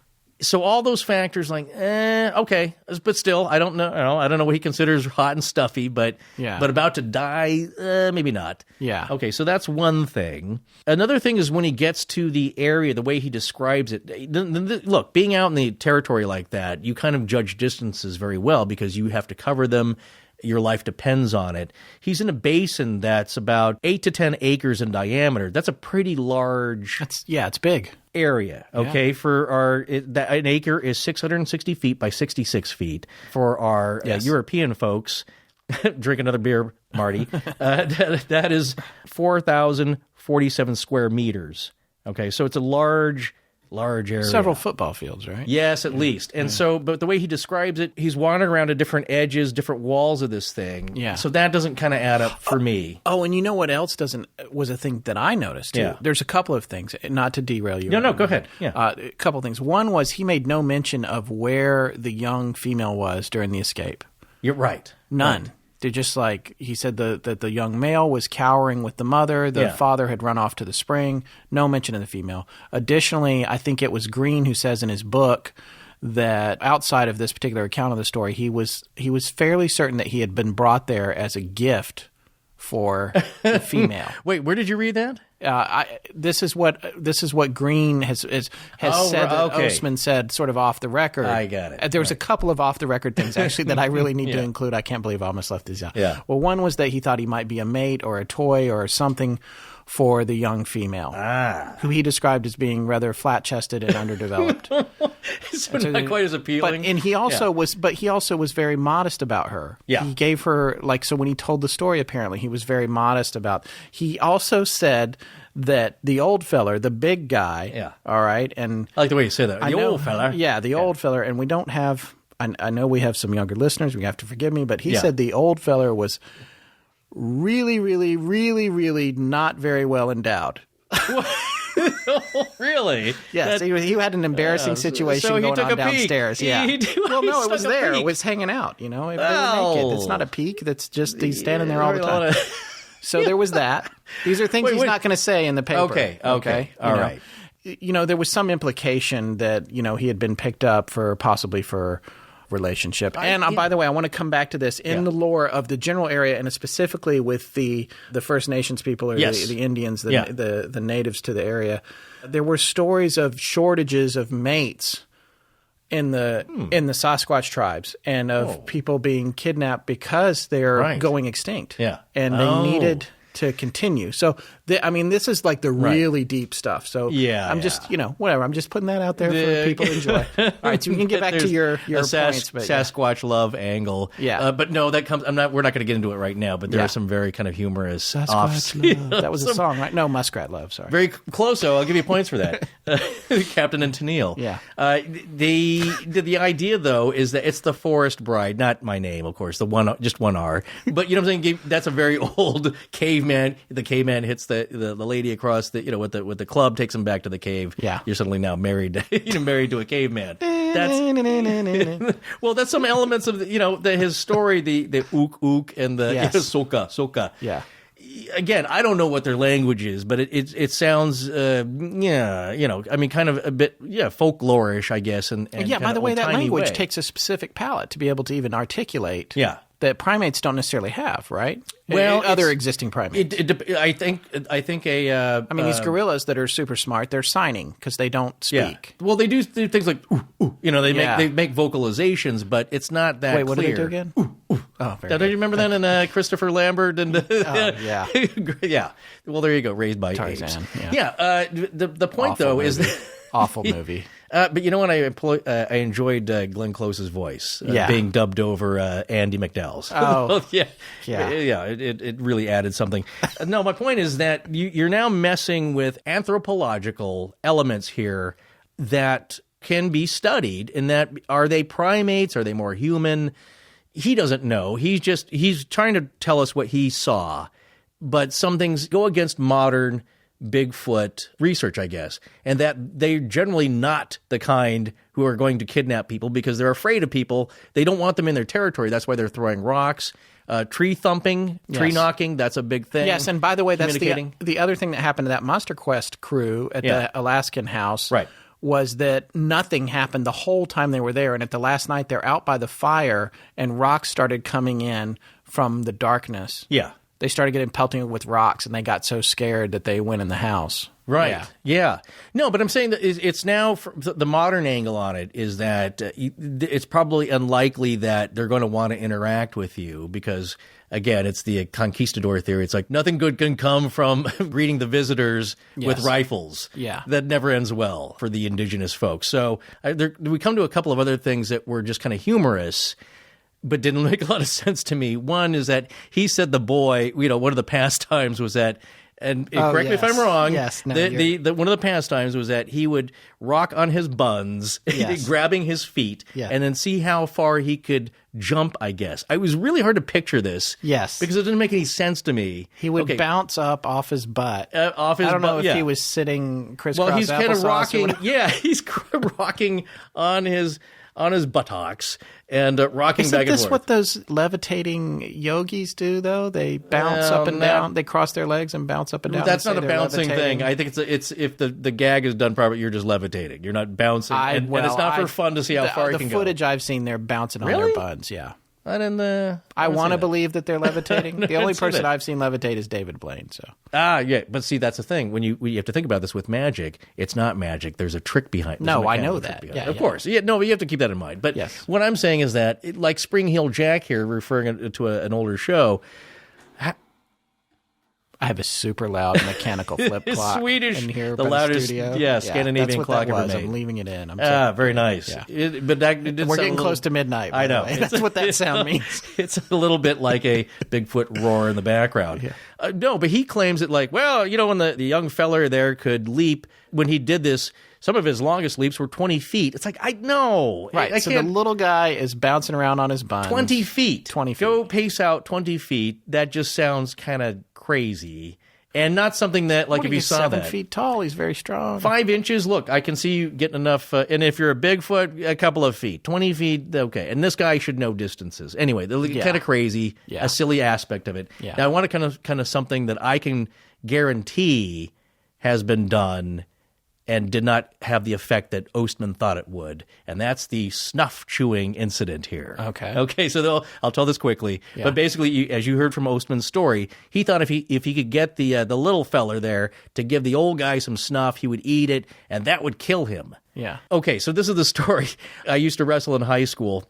So all those factors, like, okay, but still, I don't know. I don't know what he considers hot and stuffy, but about to die, maybe not. Yeah. Okay, so that's one thing. Another thing is when he gets to the area, the way he describes it. Look, being out in the territory like that, you kind of judge distances very well because you have to cover them. Your life depends on it. He's in a basin that's about 8 to 10 acres in diameter. That's a pretty large. It's big. Area. Okay, an acre is 660 feet by 66 feet. For our European folks, drink another beer, Marty. That is 4,047 square meters. Okay, so it's a large area. Several football fields, right? Yes, at least. And so, but the way he describes it, he's wandering around at different edges, different walls of this thing. Yeah. So that doesn't kind of add up for me. Oh, and you know what else was a thing that I noticed, too? Yeah. There's a couple of things, not to derail you. No, go ahead. Yeah. A couple of things. One was he made no mention of where the young female was during the escape. You're right. None. Right. They're just like, he said that the young male was cowering with the mother. The father had run off to the spring. No mention of the female. Additionally, I think it was Green who says in his book that outside of this particular account of the story, he was fairly certain that he had been brought there as a gift for the female. Wait, where did you read that? This is what Green has said that Ostman said sort of off the record. I got it. There was a couple of off the record things actually that I really need to include. I can't believe I almost left these out. Yeah. Well, one was that he thought he might be a mate or a toy or something for the young female, who he described as being rather flat-chested and underdeveloped. So not quite as appealing. But he also was very modest about her. Yeah. He gave her so when he told the story, apparently he was very modest about. He also said that the old feller, the big guy. Yeah. All right, and I like the way you say that. Old feller. Yeah, the old feller, and we don't have. I know we have some younger listeners. We have to forgive me, but he said the old feller was really, really, really, really not very well endowed. Really? Yes, he had an embarrassing situation so he going took on a peek. downstairs. Yeah. Well, no, it was took a there. peek. It was hanging out. If they were naked. It's not a peek. That's just he's standing there all the time. So there was that. These are things he's not going to say in the paper. Okay. All right. There was some implication that he had been picked up possibly for relationship. And by the way, I want to come back to this in the lore of the general area, and specifically with the First Nations people or the Indians, the natives to the area. There were stories of shortages of mates in the Sasquatch tribes and of people being kidnapped because they're going extinct. Yeah. And they needed to continue. So, this is like the really deep stuff. So, I'm just, whatever. I'm just putting that out there for people to enjoy. All right, so we can get back to your points. But Sasquatch love angle. Yeah. But no, that comes. We're not going to get into it right now. But there are some very kind of humorous Sasquatch love. That was a song, right? No, Muskrat Love. Sorry. Very close, though. I'll give you points for that. Captain and Tennille. Yeah. The idea, though, is that it's the Forest Bride, not my name, of course. Just one R. But you know what I'm saying? That's a very old caveman. The caveman hits the lady across with the club, takes him back to the cave. Yeah. You're suddenly now married to a caveman. That's some elements of his story, the ook and the soka. Yeah. Again, I don't know what their language is, but it sounds kind of a bit folklorish, I guess. And by the way, that language takes a specific palate to be able to even articulate. Yeah. That primates don't necessarily have, right? Well, other existing primates. I think these gorillas that are super smart, they're signing because they don't speak. Yeah. Well, they do things like ooh, ooh. They make vocalizations, but it's not that clear. Wait, what do they do again? Ooh, ooh. Oh, very Don't you remember that in Christopher Lambert? And yeah. Yeah. Well, there you go. Raised by Tarzan. apes. Yeah. The point, though, is that Awful movie. But you know what? I enjoyed Glenn Close's voice being dubbed over Andy McDowell's. Oh, yeah. It really added something. No, my point is that you're now messing with anthropological elements here that can be studied. In that, are they primates? Are they more human? He doesn't know. He's trying to tell us what he saw. But some things go against modern Bigfoot research, I guess, and that they're generally not the kind who are going to kidnap people because they're afraid of people. They don't want them in their territory. That's why they're throwing rocks, tree thumping, tree knocking. That's a big thing. Yes, and by the way, that's the other thing that happened to that Monster Quest crew at the Alaskan house. Right. Was that nothing happened the whole time they were there. And at the last night, they're out by the fire, and rocks started coming in from the darkness. Yeah. They started getting pelting with rocks, and they got so scared that they went in the house. Right. Yeah. No, but I'm saying that it's now the modern angle on it is that it's probably unlikely that they're going to want to interact with you because, again, it's the conquistador theory. It's like nothing good can come from greeting the visitors with rifles. Yeah. That never ends well for the indigenous folks. So we come to a couple of other things that were just kind of humorous but didn't make a lot of sense to me. One is that he said the boy, one of the pastimes was that, and correct me if I'm wrong, one of the pastimes was that he would rock on his buns, grabbing his feet, and then see how far he could jump, I guess. It was really hard to picture this. Yes. Because it didn't make any sense to me. He would bounce up off his butt. I don't know if he was sitting crisscross. Well, he's kind of rocking. Yeah, he's rocking on his buttocks and rocking back and forth. Isn't this what those levitating yogis do, though? They bounce up and down. They cross their legs and bounce up and down. That's not a bouncing thing. I think it's if the gag is done properly, you're just levitating. You're not bouncing. And it's not for fun to see how far you can go. The footage I've seen, they're bouncing on their buns, I want to believe that they're levitating. The only person I've seen levitate is David Blaine. So but see, that's the thing. When you have to think about this with magic, it's not magic. There's a trick behind. No, I know that. Of course. Yeah, no, but you have to keep that in mind. But what I'm saying is that, like Spring Heel Jack here, referring to an older show. I have a super loud mechanical flip clock. Swedish, in here, the loudest, studio. Scandinavian clock ever made. I'm leaving it in. Very nice. Yeah. But we're getting close to midnight. I know. That's what that sound means. It's a little bit like a Bigfoot roar in the background. Yeah. No, but he claims that when the young feller there could leap, when he did this, some of his longest leaps were 20 feet. It's like, I know. Right. I so the little guy is bouncing around on his buns. 20 feet. 20 feet. Go pace out 20 feet. That just sounds kind of crazy. And not something that, if you saw 7 feet tall, he's very strong. 5 inches, look, I can see you getting enough. And if you're a Bigfoot, a couple of feet. 20 feet, okay. And this guy should know distances. Anyway, kind of crazy, a silly aspect of it. Yeah. Now, I want to kind of something that I can guarantee has been done and did not have the effect that Ostman thought it would. And that's the snuff chewing incident here. Okay, so I'll tell this quickly. Yeah. But basically, as you heard from Ostman's story, he thought if he could get the little feller there to give the old guy some snuff, he would eat it, and that would kill him. Yeah. Okay, so this is the story. I used to wrestle in high school.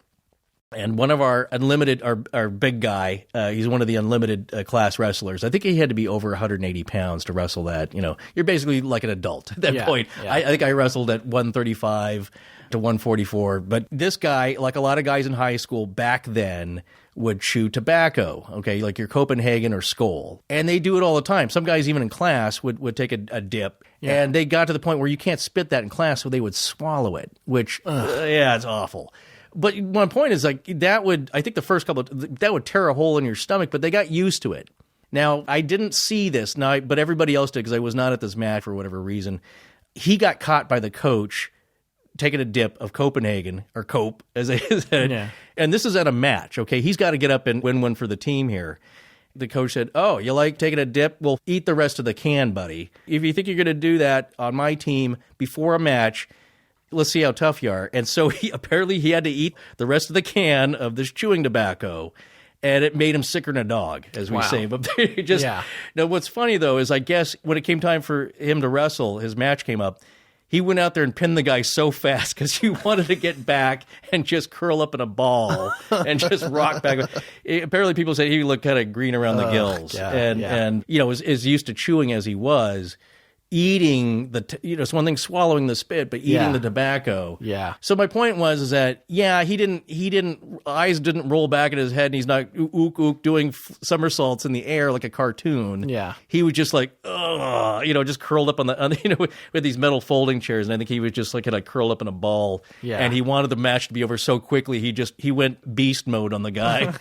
And one of our unlimited, our big guy, he's one of the unlimited class wrestlers. I think he had to be over 180 pounds to wrestle that. You're basically like an adult at that point. Yeah. I think I wrestled at 135 to 144. But this guy, like a lot of guys in high school back then, would chew tobacco, okay, like your Copenhagen or Skoal. And they do it all the time. Some guys, even in class, would take a dip. Yeah. And they got to the point where you can't spit that in class, so they would swallow it, which, it's awful. But my point is, I think the first couple, that would tear a hole in your stomach, but they got used to it. Now, I didn't see this, but everybody else did because I was not at this match for whatever reason. He got caught by the coach taking a dip of Copenhagen, or Cope, as they said. Yeah. And this is at a match, okay? He's got to get up and win one for the team here. The coach said, "Oh, you like taking a dip? Well, eat the rest of the can, buddy. If you think you're going to do that on my team before a match, let's see how tough you are." And so he had to eat the rest of the can of this chewing tobacco, and it made him sicker than a dog, as we say. But Now, what's funny, though, is I guess when it came time for him to wrestle, his match came up, he went out there and pinned the guy so fast because he wanted to get back and just curl up in a ball and just rock back. Apparently, people said he looked kind of green around the gills. And as used to chewing as he was, eating it's one thing swallowing the spit, but eating the tobacco. Yeah. So my point was that eyes didn't roll back in his head, and he's not ook ook doing somersaults in the air like a cartoon. Yeah. He was just like, ugh, just curled up on with these metal folding chairs, and I think he was just like kind of curled up in a ball. Yeah. And he wanted the match to be over so quickly, he went beast mode on the guy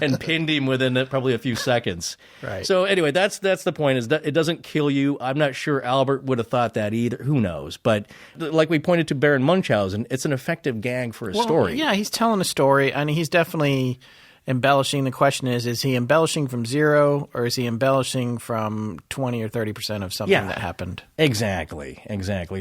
and pinned him within probably a few seconds. Right. So anyway, that's the point, is that it doesn't kill you. I'm not sure Albert would have thought that either. Who knows? But like we pointed to Baron Munchausen, it's an effective gag for a story. Yeah, he's telling a story, and he's definitely embellishing. The question is he embellishing from 0, or is he embellishing from 20 or 30% of something that happened? Exactly.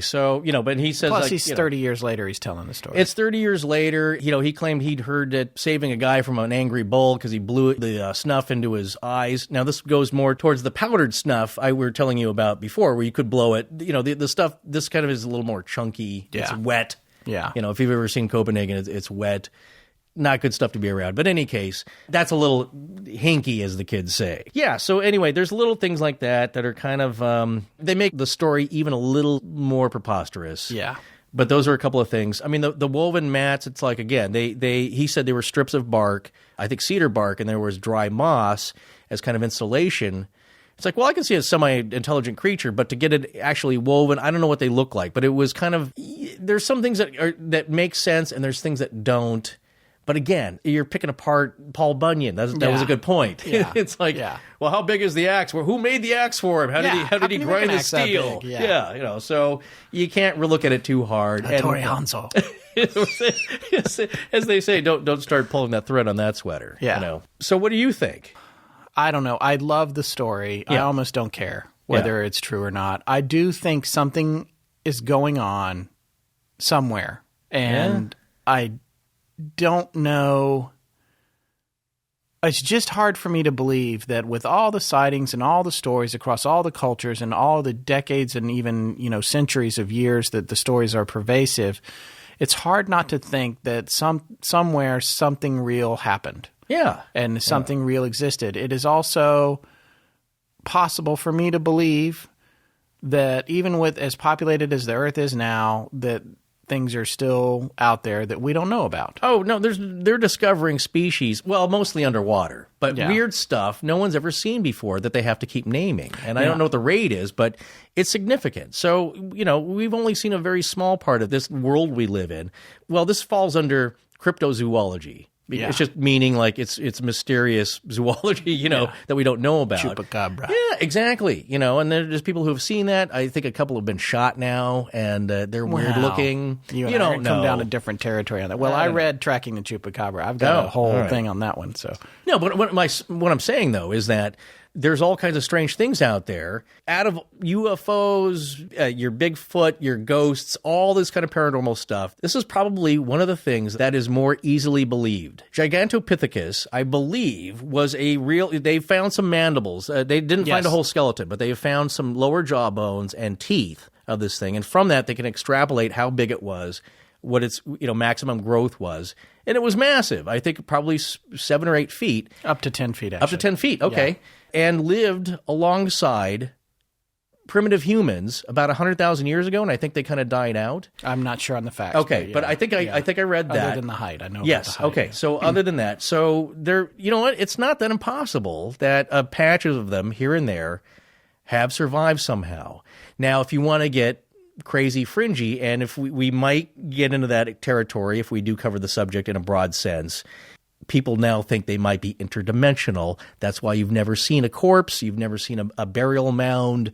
So, but he says... Plus, he's 30 years later, he's telling the story. It's 30 years later. He claimed he'd heard it saving a guy from an angry bull because he blew the snuff into his eyes. Now, this goes more towards the powdered snuff we were telling you about before, where you could blow it. The stuff, this kind of is a little more chunky. Yeah. It's wet. Yeah. If you've ever seen Copenhagen, it's wet. Not good stuff to be around. But in any case, that's a little hinky, as the kids say. Yeah, so anyway, there's little things like that are kind of, they make the story even a little more preposterous. Yeah. But those are a couple of things. I mean, the woven mats, it's like, again, he said they were strips of bark, I think cedar bark, and there was dry moss as kind of insulation. It's like, well, I can see a semi-intelligent creature, but to get it actually woven, I don't know what they look like. But it was kind of, there's some things that make sense, and there's things that don't. But again, you're picking apart Paul Bunyan. That was a good point. Yeah. It's like, well, how big is the axe? Well, who made the axe for him? How did he grind the steel? Yeah. So you can't look at it too hard. Tori Hansel. As they say, don't start pulling that thread on that sweater. Yeah. So what do you think? I don't know. I love the story. Yeah. I almost don't care whether it's true or not. I do think something is going on somewhere, and I don't know. It's just hard for me to believe that with all the sightings and all the stories across all the cultures and all the decades and even, centuries of years that the stories are pervasive, it's hard not to think that somewhere something real happened. Yeah. And something real existed. It is also possible for me to believe that even with as populated as the Earth is now, that things are still out there that we don't know about. Oh, no, they're discovering species, well, mostly underwater, but weird stuff no one's ever seen before that they have to keep naming. And I don't know what the rate is, but it's significant. So, we've only seen a very small part of this world we live in. Well, this falls under cryptozoology. Yeah. It's just meaning like it's mysterious zoology, that we don't know about. Chupacabra. Yeah, exactly. And there's people who have seen that. I think a couple have been shot now, and they're weird looking. You don't come down to different territory on that. Well, I read Tracking the Chupacabra. I've got a whole thing on that one. So no, but what I'm saying though is that there's all kinds of strange things out there. Out of UFOs, your Bigfoot, your ghosts, all this kind of paranormal stuff, this is probably one of the things that is more easily believed. Gigantopithecus, I believe, was they found some mandibles. They didn't find a whole skeleton, but they found some lower jaw bones and teeth of this thing. And from that, they can extrapolate how big it was, what its maximum growth was. And it was massive. I think probably 7 or 8 feet. Up to 10 feet, actually. Up to 10 feet, okay. Yeah. And lived alongside primitive humans about 100,000 years ago, and I think they kind of died out. I'm not sure on the facts. Okay, but I think I read that. Other than the height, I know. Yes. About the height, okay. So other than that, so there, you know what? It's not that impossible that patches of them here and there have survived somehow. Now, if you want to get crazy fringy, and if we might get into that territory if we do cover the subject in a broad sense. People now think they might be interdimensional. That's why you've never seen a corpse. You've never seen a burial mound.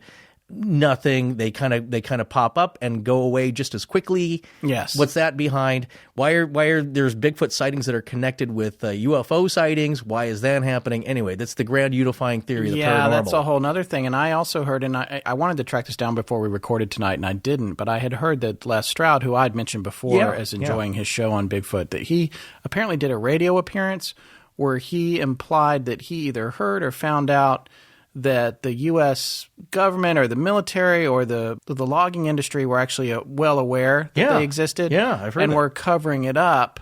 Nothing. They kind of pop up and go away just as quickly. Yes. What's that behind? Why are there's Bigfoot sightings that are connected with UFO sightings? Why is that happening? Anyway, that's the grand unifying theory of the paranormal. Yeah, that's a whole other thing. And I also heard, and I wanted to track this down before we recorded tonight, and I didn't, but I had heard that Les Stroud, who I'd mentioned before as enjoying his show on Bigfoot, that he apparently did a radio appearance where he implied that he either heard or found out that the U.S. government or the military or the logging industry were actually well aware that they existed. Yeah, I've heard and that. were covering it up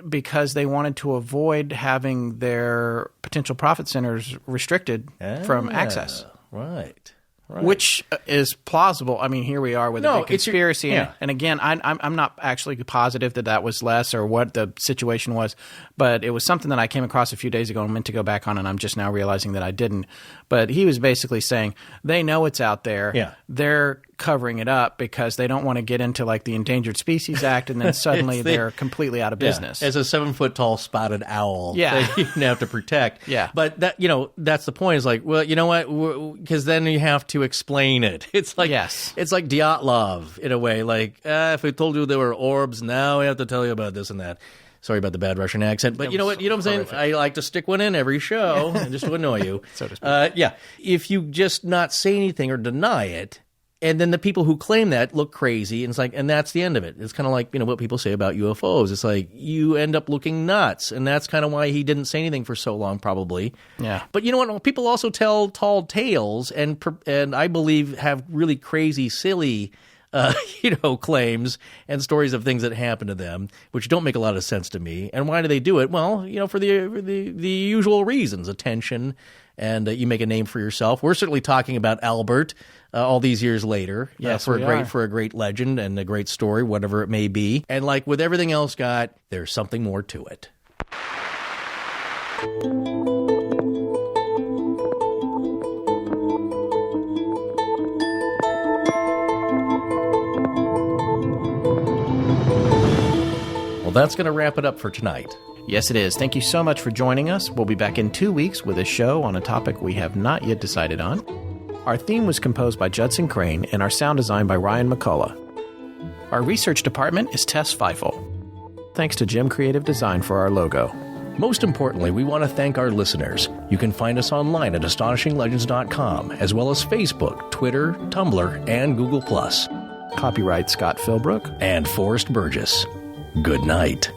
because they wanted to avoid having their potential profit centers restricted from access. Right. Which is plausible. I mean, here we are with a big conspiracy. And again, I'm not actually positive that was Les or what the situation was, but it was something that I came across a few days ago and meant to go back on, and I'm just now realizing that I didn't. But he was basically saying they know it's out there. Yeah. They're covering it up because they don't want to get into like the Endangered Species Act, and then suddenly they're completely out of business. As a 7-foot-tall spotted owl, that you have to protect. But that that's the point. Is like, well, you know what? Because then you have to explain it. It's like it's like Dyatlov in a way. Like, if we told you there were orbs, now we have to tell you about this and that. Sorry about the bad Russian accent, but you know what? You know what I'm saying? I like to stick one in every show just to annoy you. So to speak. If you just not say anything or deny it, and then the people who claim that look crazy, and it's like, and that's the end of it. It's kind of like, what people say about UFOs. It's like, you end up looking nuts, and that's kind of why he didn't say anything for so long, probably. Yeah. But you know what? People also tell tall tales, and I believe have really crazy, silly claims and stories of things that happen to them, which don't make a lot of sense to me. And why do they do it? Well, for the usual reasons, attention, and you make a name for yourself. We're certainly talking about Albert all these years later. Yes, for a great legend and a great story, whatever it may be. And like with everything else, Scott, there's something more to it. That's going to wrap it up for tonight. Yes, it is. Thank you so much for joining us. We'll be back in 2 weeks with a show on a topic we have not yet decided on. Our theme was composed by Judson Crane and our sound design by Ryan McCullough. Our research department is Tess Feifel. Thanks to Jim Creative Design for our logo. Most importantly, we want to thank our listeners. You can find us online at astonishinglegends.com, as well as Facebook, Twitter, Tumblr, and Google+. Copyright Scott Philbrook and Forrest Burgess. Good night.